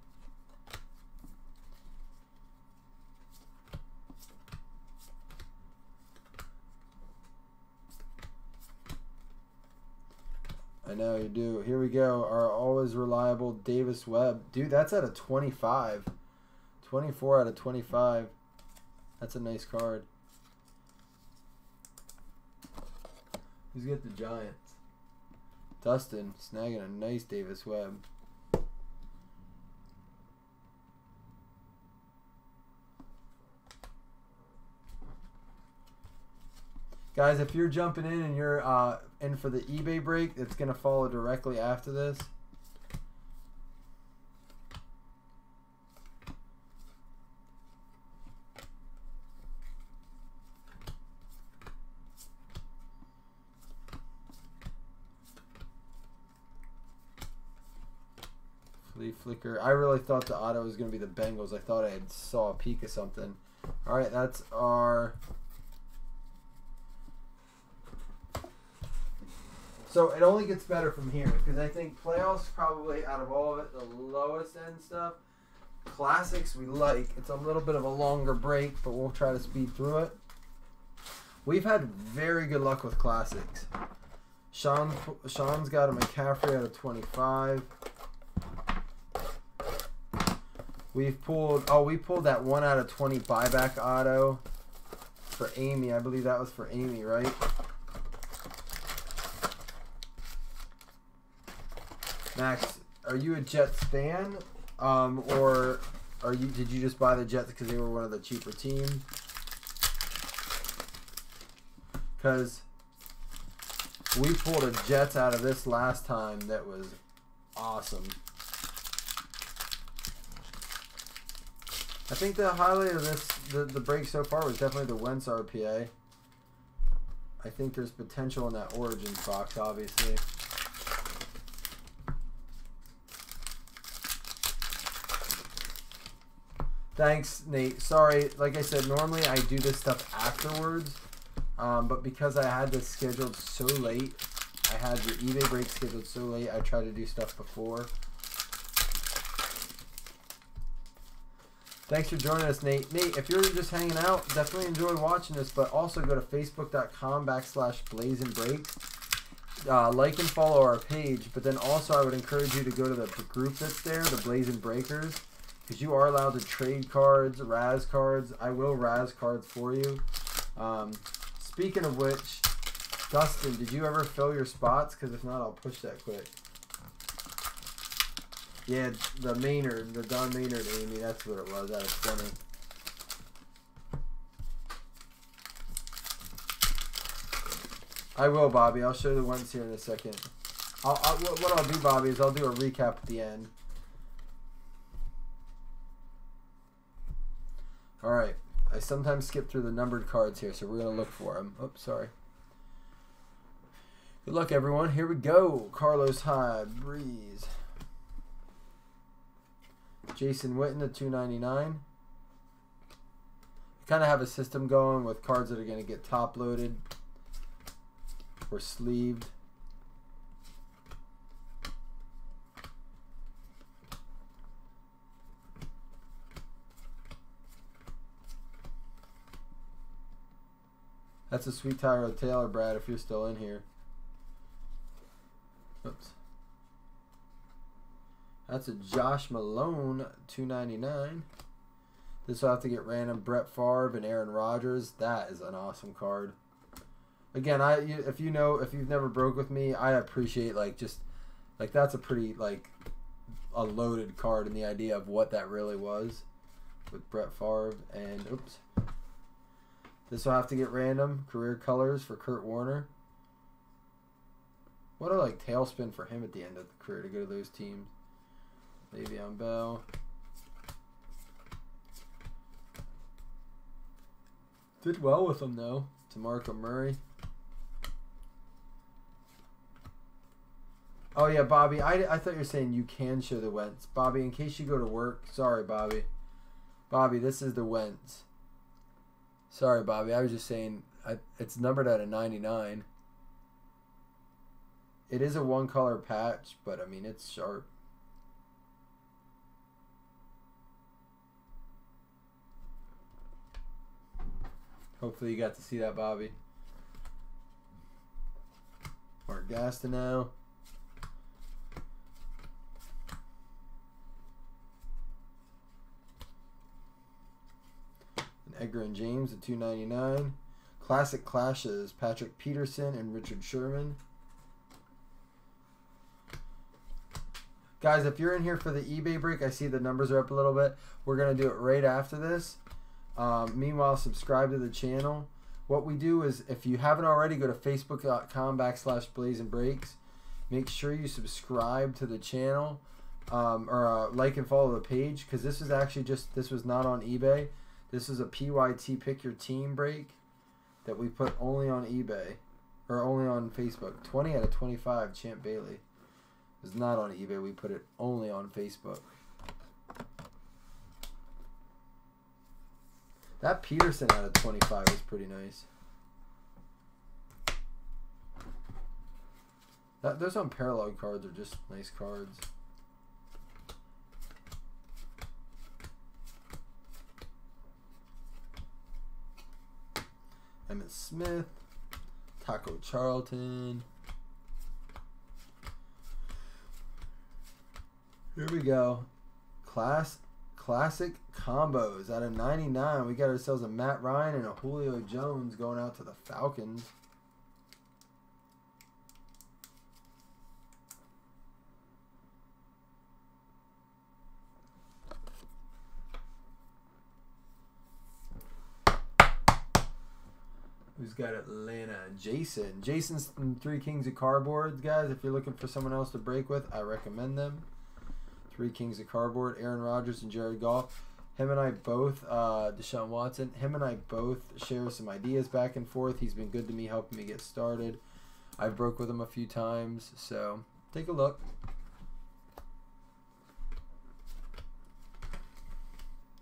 I know you do. Here we go. Our always reliable Davis Webb. Dude, that's out of 25. 24 out of 25. That's a nice card. Who's got the Giants? Dustin snagging a nice Davis Webb. Guys, if you're jumping in and you're in for the eBay break, it's going to follow directly after this. Flea Flicker. I really thought the auto was going to be the Bengals. I thought I had saw a peek of something. All right, that's our... So it only gets better from here because I think playoffs probably out of all of it the lowest end stuff. Classics we like. It's a little bit of a longer break, but we'll try to speed through it. We've had very good luck with classics. Sean's got a McCaffrey out of 25. We pulled that 1 out of 20 buyback auto for Amy. I believe that was for Amy, right? Max, are you a Jets fan, or did you just buy the Jets because they were one of the cheaper teams? Because we pulled a Jets out of this last time that was awesome. I think the highlight of this, the break so far was definitely the Wentz RPA. I think there's potential in that Origins box, obviously. Thanks, Nate. Sorry, like I said, normally I do this stuff afterwards, but because I had this scheduled so late, I had the eBay break scheduled so late, I tried to do stuff before. Thanks for joining us, Nate. Nate, if you're just hanging out, definitely enjoy watching this, but also go to facebook.com/BlazinBreaks. Like and follow our page, but then also I would encourage you to go to the group that's there, the Blazing Breakers, because you are allowed to trade cards, Raz cards. I will Raz cards for you. Speaking of which, Dustin, did you ever fill your spots? Because if not, I'll push that quick. Yeah, the Maynard, the Don Maynard Amy, that's what it was, out of 20. I will, Bobby. I'll show the ones here in a second. What I'll do, Bobby, is I'll do a recap at the end. Alright, I sometimes skip through the numbered cards here, so we're going to look for them. Oops, sorry. Good luck, everyone. Here we go. Carlos Hyde, Breeze. Jason Witten at $2.99. Kind of have a system going with cards that are going to get top loaded or sleeved. That's a sweet Tyrod Taylor, Brad, if you're still in here. Oops. That's a Josh Malone, $2.99. This will have to get random. Brett Favre and Aaron Rodgers. That is an awesome card. Again, if you've never broke with me, I appreciate that's a pretty a loaded card in the idea of what that really was with Brett Favre and oops. This will have to get random. Career colors for Kurt Warner. What a tailspin for him at the end of the career to go to those teams. Le'Veon Bell. Did well with them though. DeMarco Murray. Oh yeah, Bobby. I thought you were saying you can show the Wentz. Bobby, in case you go to work. Sorry, Bobby. Bobby, this is the Wentz. Sorry, Bobby. I was just saying it's numbered out of 99. It is a one color patch, but I mean, it's sharp. Hopefully you got to see that, Bobby. Mark Gastineau. And Edgar and James at $2.99. Classic Clashes, Patrick Peterson and Richard Sherman. Guys, if you're in here for the eBay break, I see the numbers are up a little bit. We're going to do it right after this. Meanwhile, subscribe to the channel. What we do is, if you haven't already, go to facebook.com/BlazinBreaks. Make sure you subscribe to the channel, or like and follow the page, because this is actually this was not on eBay. This is a PYT Pick Your Team break that we put only on eBay, or only on Facebook. 20 out of 25, Champ Bailey. It was not on eBay. We put it only on Facebook. That Peterson out of 25 is pretty nice. Those unparalleled cards are just nice cards. Emmitt Smith, Taco Charlton. Here we go. Classic combos out of 99. We got ourselves a Matt Ryan and a Julio Jones going out to the Falcons. Who's got Atlanta? Jason. Jason's Three Kings of Cardboard, guys. If you're looking for someone else to break with, I recommend them. Three Kings of Cardboard, Aaron Rodgers and Jared Goff. Him and I both, Deshaun Watson, him and I both share some ideas back and forth. He's been good to me, helping me get started. I've broke with him a few times, so take a look.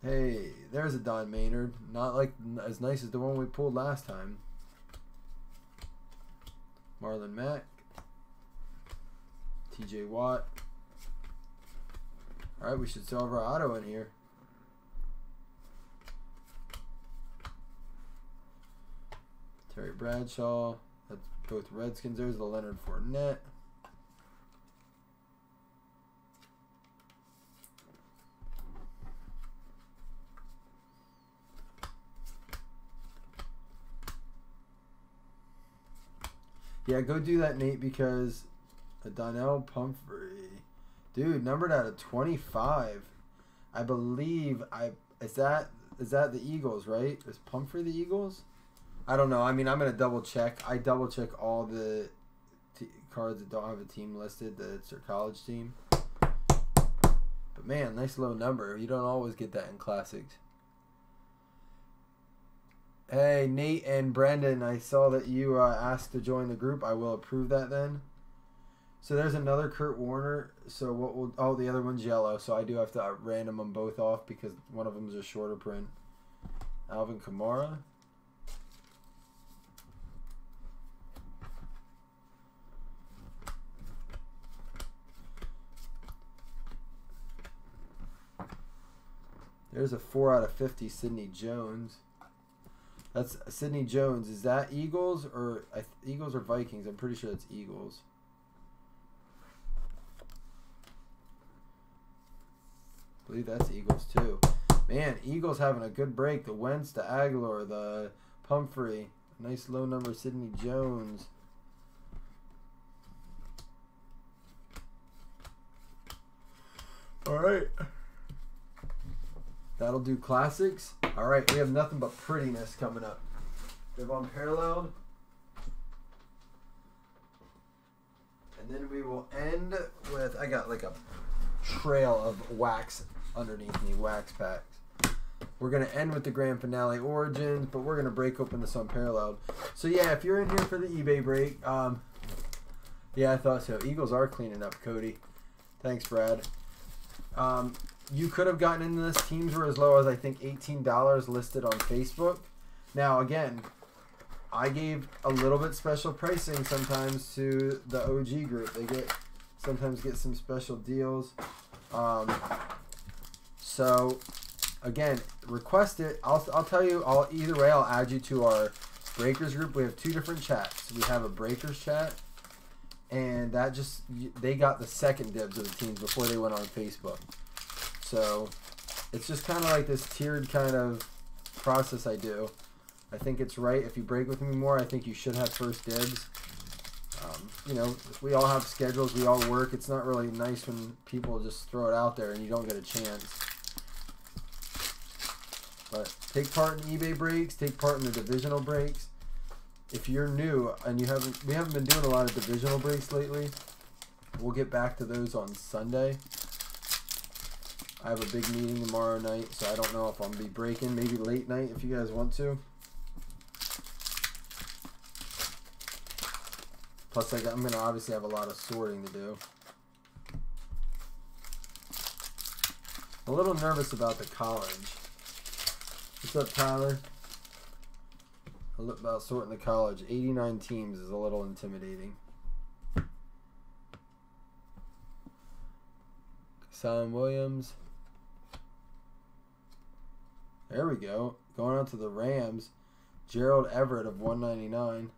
Hey, there's a Don Maynard. Not like as nice as the one we pulled last time. Marlon Mack. TJ Watt. Alright, we should still have our auto in here. Terry Bradshaw. That's both Redskins. There's the Leonard Fournette. Yeah, go do that, Nate, because a Donnell Pumphrey. Dude, numbered out of 25. I believe is that the Eagles, right? Is Pumphrey the Eagles? I don't know. I mean, I'm going to double check. I double check all the cards that don't have a team listed, that it's their college team. But man, nice low number. You don't always get that in classics. Hey, Nate and Brendan, I saw that you asked to join the group. I will approve that then. So there's another Kurt Warner. So what will... Oh, the other one's yellow. So I do have to random them both off because one of them is a shorter print. Alvin Kamara. There's a 4 out of 50 Sidney Jones. That's Sidney Jones. Is that Eagles or Eagles or Vikings? I'm pretty sure it's Eagles. I believe that's Eagles too. Man, Eagles having a good break. The Wentz, the Aguilar, the Pumphrey. Nice low number Sidney Jones. All right. That'll do classics. All right, we have nothing but prettiness coming up. We have Unparalleled. And then we will end with, I got like a trail of wax underneath me, wax packs. We're going to end with the grand finale Origins, but we're going to break open this Unparalleled. So yeah, if you're in here for the eBay break, yeah, I thought so. Eagles are cleaning up, Cody. Thanks, Brad. You could have gotten into this. Teams were as low as, I think, $18 listed on Facebook. Now, again, I gave a little bit special pricing sometimes to the OG group. They sometimes get some special deals. So again, request it. I'll tell you. Either way, I'll add you to our Breakers group. We have 2 different chats. We have a Breakers chat, and they got the second dibs of the teams before they went on Facebook. So it's just kind of like this tiered kind of process I do. I think it's right. If you break with me more, I think you should have first dibs. You know, we all have schedules. We all work. It's not really nice when people just throw it out there and you don't get a chance. But take part in eBay breaks. Take part in the divisional breaks. If you're new and we haven't been doing a lot of divisional breaks lately. We'll get back to those on Sunday. I have a big meeting tomorrow night, so I don't know if I'm going to be breaking. Maybe late night if you guys want to. Plus, I'm going to obviously have a lot of sorting to do. I'm a little nervous about the college. What's up, Tyler? About sorting the college. 89 teams is a little intimidating. Sam Williams. There we go. Going on to the Rams. Gerald Everett of 199.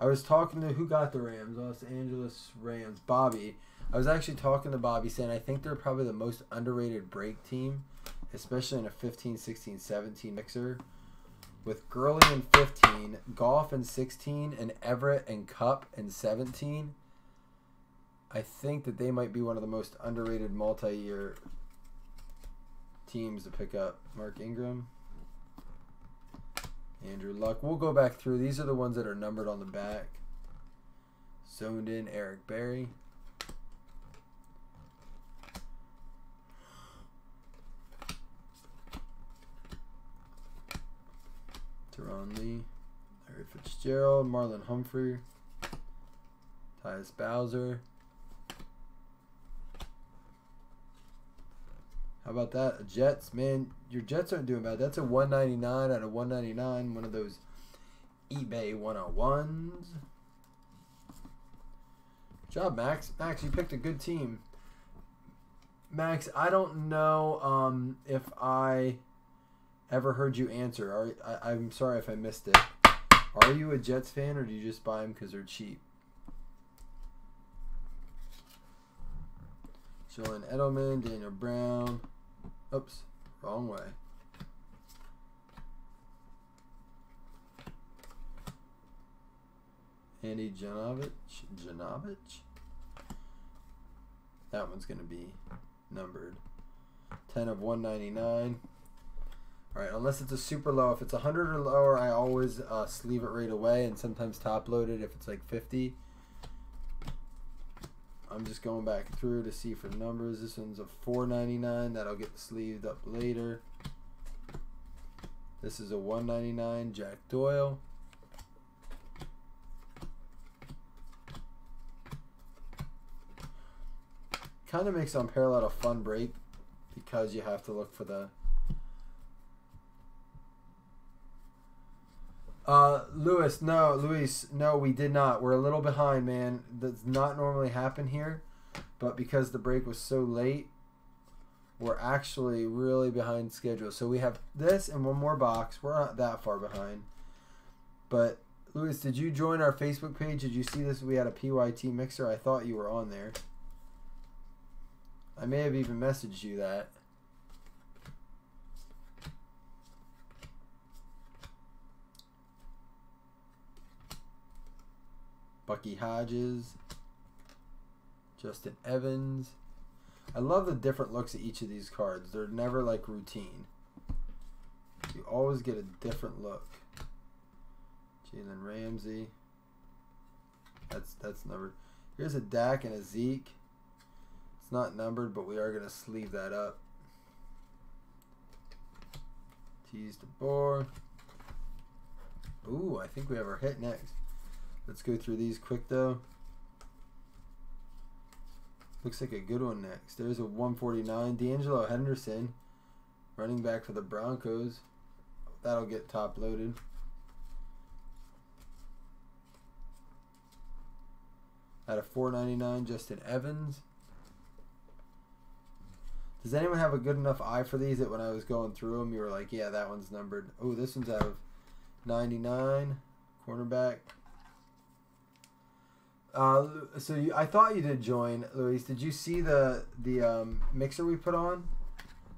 I was talking to who got the Rams? Los Angeles Rams. Bobby. I was actually talking to Bobby saying I think they're probably the most underrated break team, especially in a 15, 16, 17 mixer. With Gurley in 15, Goff in 16, and Everett and Cup in 17. I think that they might be one of the most underrated multi-year teams to pick up. Mark Ingram. Andrew Luck. We'll go back through. These are the ones that are numbered on the back. Zoned in, Eric Berry. Teron Lee. Larry Fitzgerald. Marlon Humphrey. Tyus Bowser. How about that? Jets, man, your Jets aren't doing bad. That's a 199 out of 199. One of those eBay 101s. Good job, Max. Max, you picked a good team. Max, I don't know if I ever heard you answer. I'm sorry if I missed it. Are you a Jets fan or do you just buy them because they're cheap? Julian Edelman, Daniel Brown. Oops, wrong way. Andy Janovich. That one's going to be numbered. 10 of 199. Alright, unless it's a super low. If it's 100 or lower, I always sleeve it right away and sometimes top load it if it's like 50. I'm just going back through to see for numbers. This one's a 499. That'll get sleeved up later. This is a 199. Jack Doyle. Kind of makes Unparalleled a fun break because you have to look for the Luis, no, we did not. We're a little behind, man. That's not normally happen here, but because the break was so late, we're actually really behind schedule. So we have this and one more box. We're not that far behind. But Luis, did you join our Facebook page? Did you see this? We had a PYT mixer. I thought you were on there. I may have even messaged you that. Bucky Hodges, Justin Evans. I love the different looks of each of these cards. They're never like routine. You always get a different look. Jalen Ramsey. That's numbered. Here's a Dak and a Zeke. It's not numbered, but we are going to sleeve that up. Tease DeBoer. Ooh, I think we have our hit next. Let's go through these quick, though. Looks like a good one next. There's a 149. D'Angelo Henderson, running back for the Broncos. That'll get top loaded. Out of 499, Justin Evans. Does anyone have a good enough eye for these that when I was going through them, you were like, yeah, that one's numbered. Oh, this one's out of 99, cornerback. I thought you did join, Luis. Did you see the mixer we put on?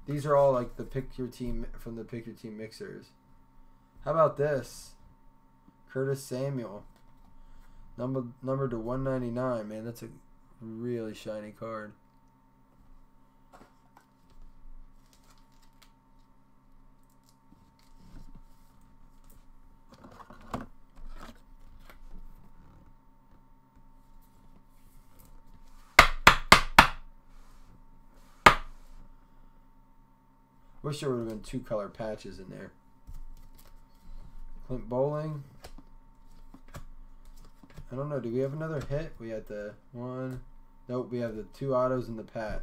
These are all like the pick your team from the pick your team mixers. How about this? Curtis Samuel, numbered to 199. Man, that's a really shiny card. Wish there would have been 2 color patches in there. Clint Bowling. I don't know. Do we have another hit? We had the one. Nope, we have the 2 autos in the patch.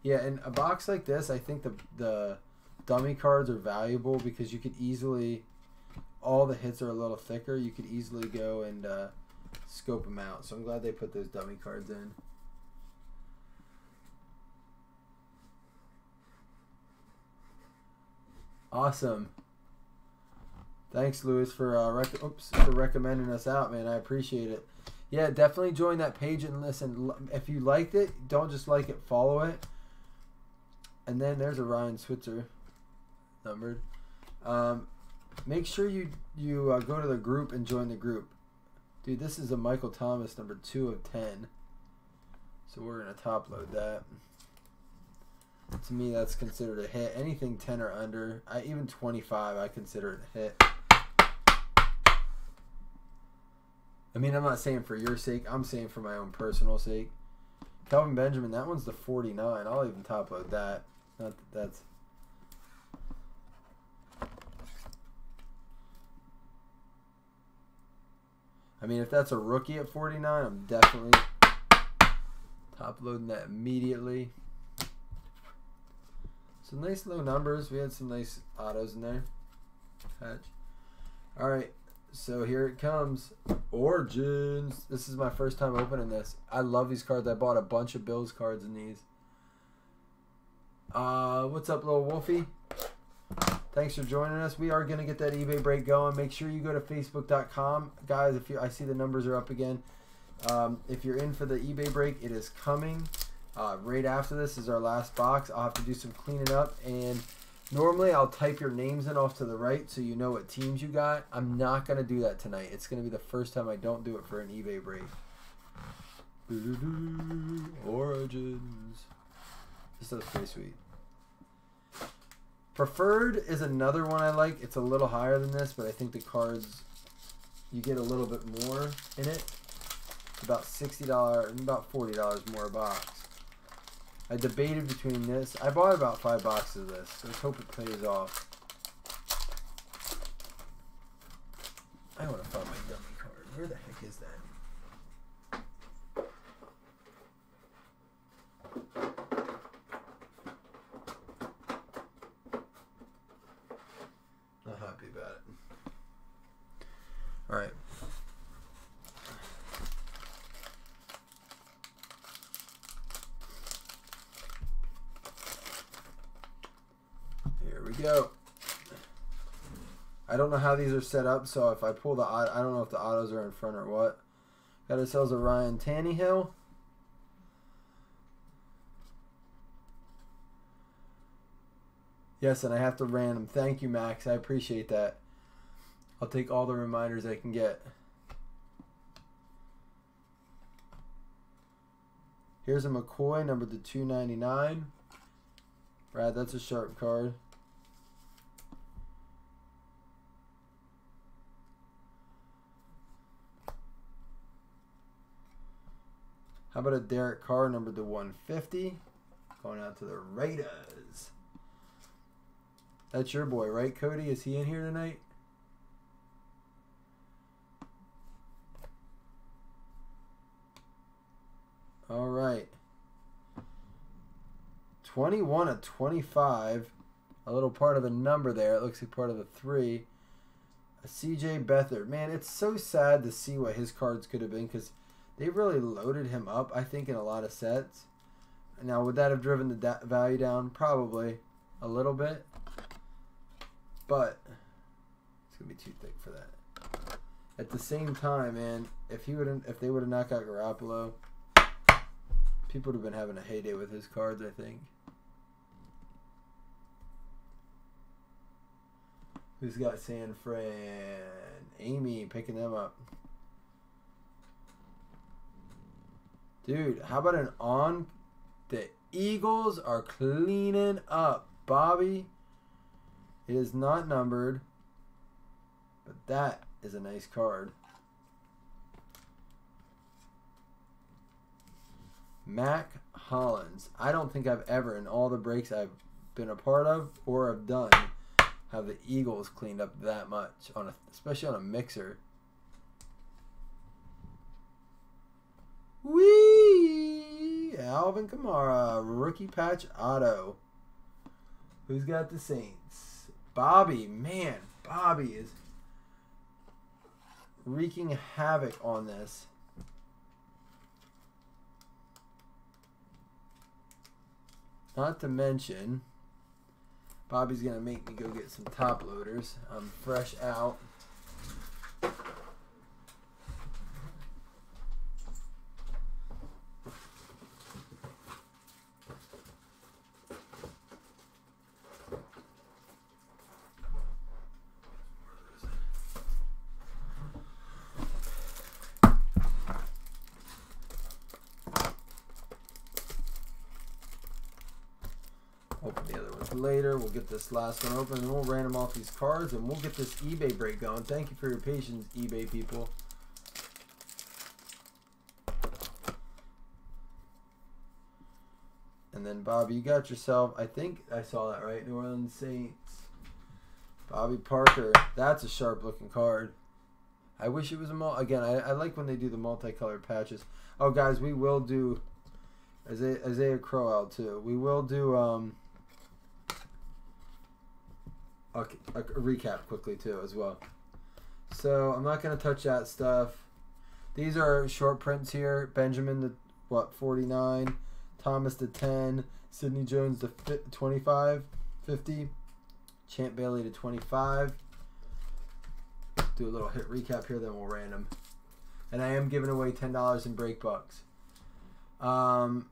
Yeah, in a box like this, I think the dummy cards are valuable because you could easily, all the hits are a little thicker. You could easily go and scope them out. So I'm glad they put those dummy cards in. Awesome. Thanks, Luis, for recommending us out, man. I appreciate it. Yeah, definitely join that page and listen. If you liked it, don't just like it, follow it. And then there's a Ryan Switzer numbered. Make sure you go to the group and join the group. Dude, this is a Michael Thomas number 2 of 10. So we're going to top load that. To me, that's considered a hit. Anything 10 or under, even 25, I consider it a hit. I mean, I'm not saying for your sake. I'm saying for my own personal sake. Kelvin Benjamin, that one's the 49. I'll even top load that. Not that that's... I mean, if that's a rookie at 49, I'm definitely top loading that immediately. Some nice low numbers. We had some nice autos in there. Patch. All right, so here it comes. Origins. This is my first time opening this. I love these cards. I bought a bunch of Bills cards in these. What's up, little Wolfie? Thanks for joining us. We are going to get that eBay break going. Make sure you go to facebook.com. Guys, I see the numbers are up again. If you're in for the eBay break, it is coming. Right after this is our last box. I'll have to do some cleaning up. And normally I'll type your names in off to the right so you know what teams you got. I'm not going to do that tonight. It's going to be the first time I don't do it for an eBay break. Origins. This stuff's pretty sweet. Preferred is another one I like. It's a little higher than this, but I think the cards, you get a little bit more in it. About $60, about $40 more a box. I debated between this. I bought about 5 boxes of this, so let's hope it pays off. I want to find my dummy card. Where the heck is that? Not happy about it. All right. Here we go. I don't know how these are set up, so if I pull the I don't know if the autos are in front or what. Got ourselves a Ryan Tannehill. Yes, and I have to random. Thank you, Max. I appreciate that. I'll take all the reminders I can get. Here's a McCoy, numbered to 299. Brad, that's a sharp card. How about a Derek Carr, numbered to 150? Going out to the Raiders. That's your boy, right, Cody? Is he in here tonight? All right. 21 of 25. a little part of the number there. It looks like part of the 3. A C.J. Beathard. Man, it's so sad to see what his cards could have been because they really loaded him up, I think, in a lot of sets. Now, would that have driven the value down? Probably a little bit. But it's going to be too thick for that. At the same time, man, if they would have not got Garoppolo, people would have been having a heyday with his cards, I think. Who's got San Fran? Amy picking them up. Dude, how about an on? The Eagles are cleaning up, Bobby. It is not numbered, but that is a nice card. Mac Hollins. I don't think I've ever, in all the breaks I've been a part of or have done, have the Eagles cleaned up that much, especially on a mixer. Whee! Alvin Kamara, rookie patch auto. Who's got the Saints? Bobby, man, Bobby is wreaking havoc on this. Not to mention, Bobby's going to make me go get some top loaders. I'm fresh out. Open the other ones later. We'll get this last one open and we'll random off these cards and we'll get this eBay break going. Thank you for your patience, eBay people. And then Bobby, you got yourself, I think I saw that right, New Orleans Saints. Bobby Parker, that's a sharp looking card. I wish it was a again, I like when they do the multicolored patches. Oh guys, we will do Isaiah Crowell too. We will do a recap quickly too as well. So I'm not going to touch that stuff. These are short prints here. Benjamin to what, 49, Thomas to 10, Sidney Jones to 25, 50, Champ Bailey to 25. Do a little hit recap here, then we'll random. And I am giving away $10 in break bucks. Roger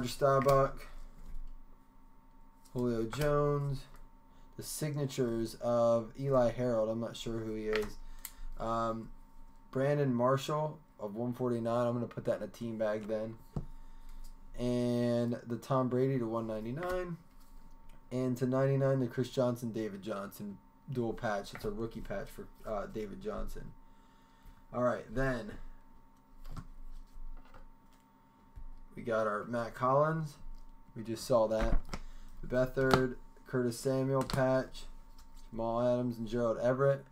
Staubach, Julio Jones, the signatures of Eli Harold. I'm not sure who he is. Brandon Marshall of 149. I'm going to put that in a team bag then. And the Tom Brady to 199. And to 99, the Chris Johnson, David Johnson dual patch. It's a rookie patch for David Johnson. All right, then we got our Matt Collins. We just saw that. The Beathard, Curtis Samuel patch, Jamal Adams, and Gerald Everett.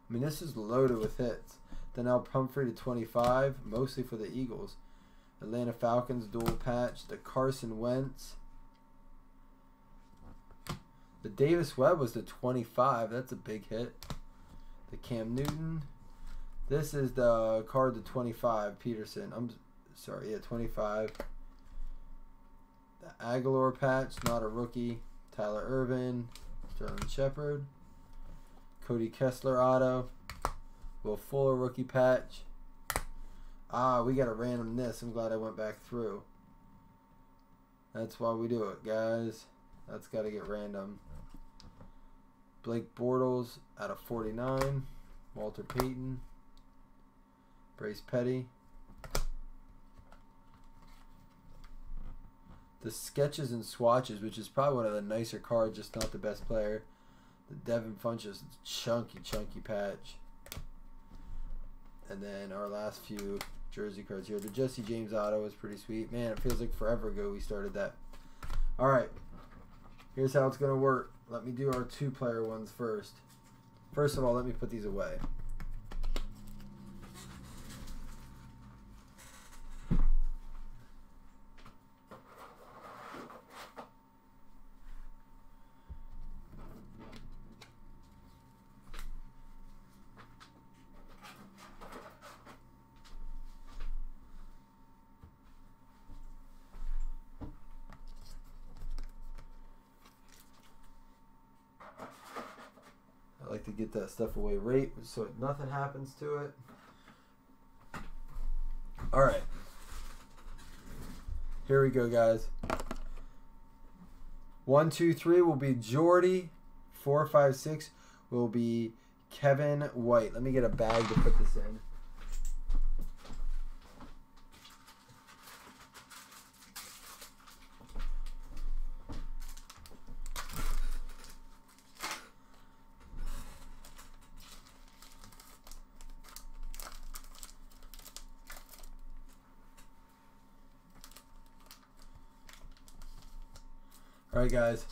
I mean, this is loaded with hits. Donnell Pumphrey to 25, mostly for the Eagles. Atlanta Falcons dual patch. The Carson Wentz. The Davis Webb was to 25. That's a big hit. The Cam Newton. This is the card to 25, Peterson. I'm sorry, yeah, 25. The Aguilar patch, not a rookie. Tyler Irvin, Sterling Shepard. Cody Kessler auto. Will Fuller rookie patch. Ah, we got a random this. I'm glad I went back through. That's why we do it, guys. That's got to get random. Blake Bortles out of 49. Walter Payton. Brace Petty. The sketches and swatches, which is probably one of the nicer cards, just not the best player. The Devin Funchess chunky patch. And then our last few jersey cards here. The Jesse James auto is pretty sweet. Man, it feels like forever ago we started that. All right. Here's how it's going to work. Let me do our two-player ones first. First of all, let me put these away. to get that stuff away right so nothing happens to it. All right. Here we go, guys. 1, 2, 3 will be Jordy. 4, 5, 6 will be Kevin White. Let me get a bag to put this in. All right, guys.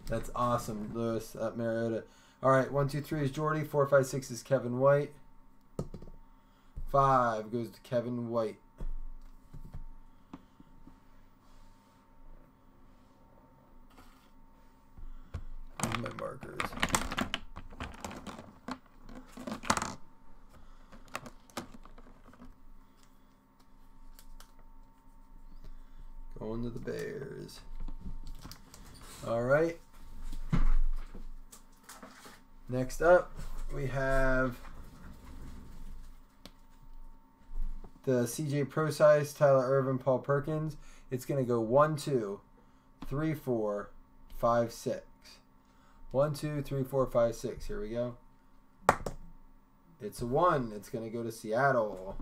That's awesome, Lewis at Mariota. All right, 1, 2, 3 is Jordy. 4, 5, 6 is Kevin White. 5 goes to Kevin White. Where's my markers? Going to the Bears. All right. Next up, we have the CJ Pro Size, Tyler Irvin, Paul Perkins. It's going to go 1, 2, 3, 4, 5, 6. 1, 2, 3, 4, 5, 6. Here we go. It's a 1. It's going to go to Seattle.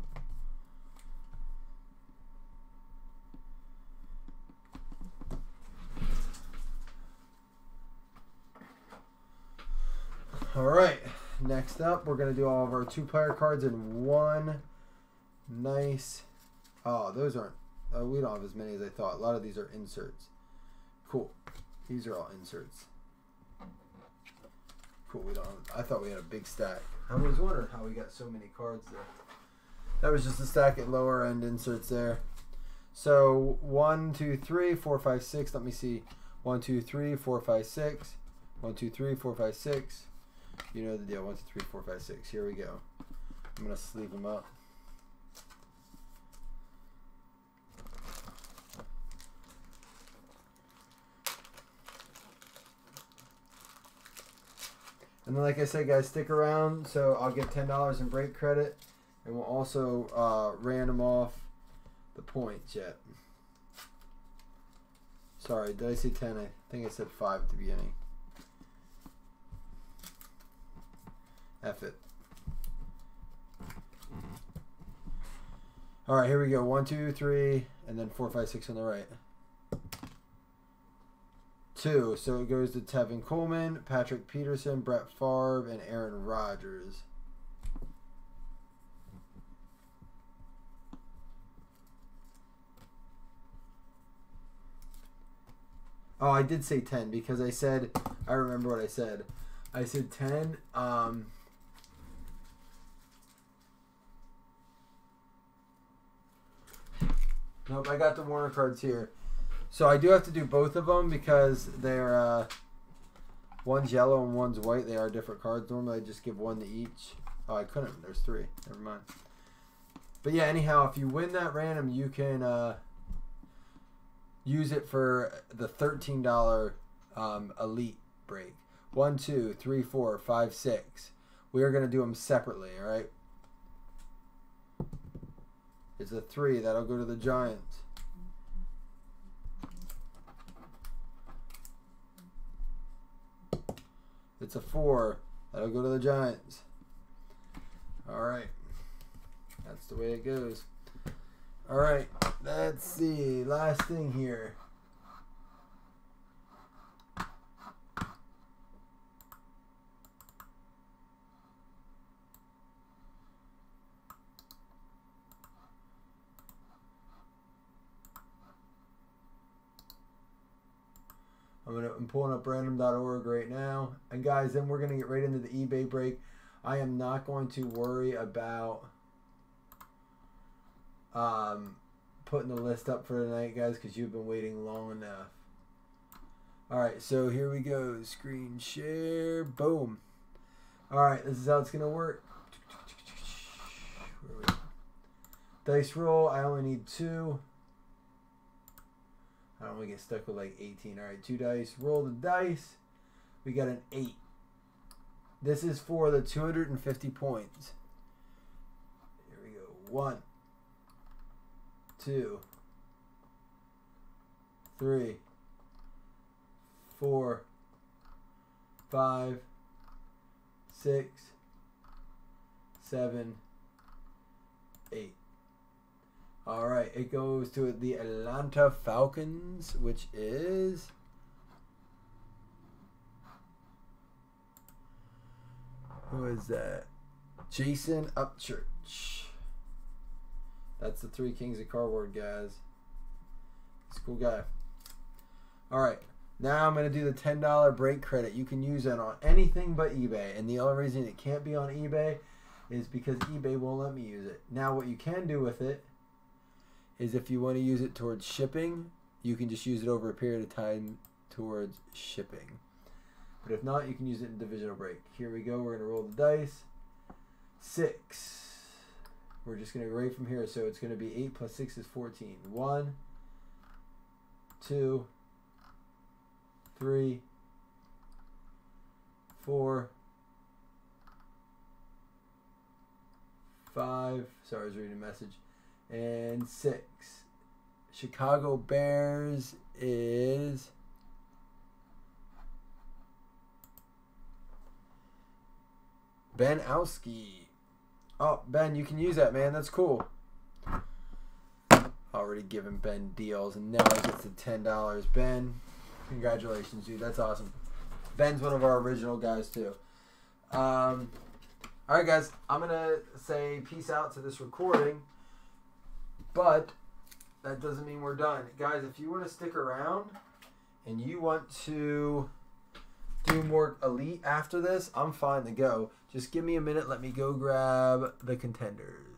All right, next up, we're going to do all of our 2-player cards in one nice... Oh, those aren't... we don't have as many as I thought. A lot of these are inserts. Cool. These are all inserts. Cool, we don't have... I thought we had a big stack. I was wondering how we got so many cards there. That was just a stack at lower end inserts there. So, 1, 2, 3, 4, 5, 6. Let me see. 1, 2, 3, 4, 5, 6. 1, 2, 3, 4, 5, 6. You know the deal. 1, 2, 3, 4, 5, 6. Here we go. I'm going to sleeve them up. And then, like I said, guys, stick around. So I'll get $10 in break credit. And we'll also random off the points yet. Sorry, did I say 10? I think I said 5 at the beginning. F it. All right, here we go. 1, 2, 3, and then 4, 5, 6 on the right. 2. So it goes to Tevin Coleman, Patrick Peterson, Brett Favre, and Aaron Rodgers. Oh, I did say 10 because I said, I remember what I said. I said 10. Nope, I got the Warner cards here. So I do have to do both of them because they're one's yellow and one's white. They are different cards. Normally I just give one to each. Oh, I couldn't. There's 3. Never mind. But yeah, anyhow, if you win that random, you can use it for the $13 Elite break. 1, 2, 3, 4, 5, 6. We are going to do them separately, all right? It's a 3. That'll go to the Giants. It's a 4. That'll go to the Giants. All right. That's the way it goes. All right. Let's see. Last thing here. I'm pulling up random.org right now. And guys, then we're going to get right into the eBay break. I am not going to worry about putting the list up for tonight, guys, because you've been waiting long enough. All right, so here we go. Screen share. Boom. All right, this is how it's going to work. Where are we? Dice roll. I only need 2. I don't want to get stuck with like 18. All right, 2 dice. Roll the dice. We got an 8. This is for the 250 points. Here we go. 1, 2, 3, 4, 5, 6, 7, 8. All right, it goes to the Atlanta Falcons, which is who is that? Jason Upchurch. That's the Three Kings of Cardboard, guys. He's a cool guy. All right, now I'm going to do the $10 break credit. You can use that on anything but eBay, and the only reason it can't be on eBay is because eBay won't let me use it. Now, what you can do with it is if you want to use it towards shipping, you can just use it over a period of time towards shipping. But if not, you can use it in divisional break. Here we go. We're going to roll the dice. 6. We're just going to go right from here. So it's going to be 8 plus 6 is 14. 1, 2, 3, 4, 5. Sorry, I was reading a message. And 6. Chicago Bears is Ben Owski. Oh, Ben, you can use that, man. That's cool. Already giving Ben deals, and now he gets the $10. Ben, congratulations, dude. That's awesome. Ben's one of our original guys, too. All right, guys. I'm going to say peace out to this recording, but that doesn't mean we're done. Guys, if you want to stick around and you want to do more Elite after this, I'm fine to go. Just give me a minute. Let me go grab the contenders.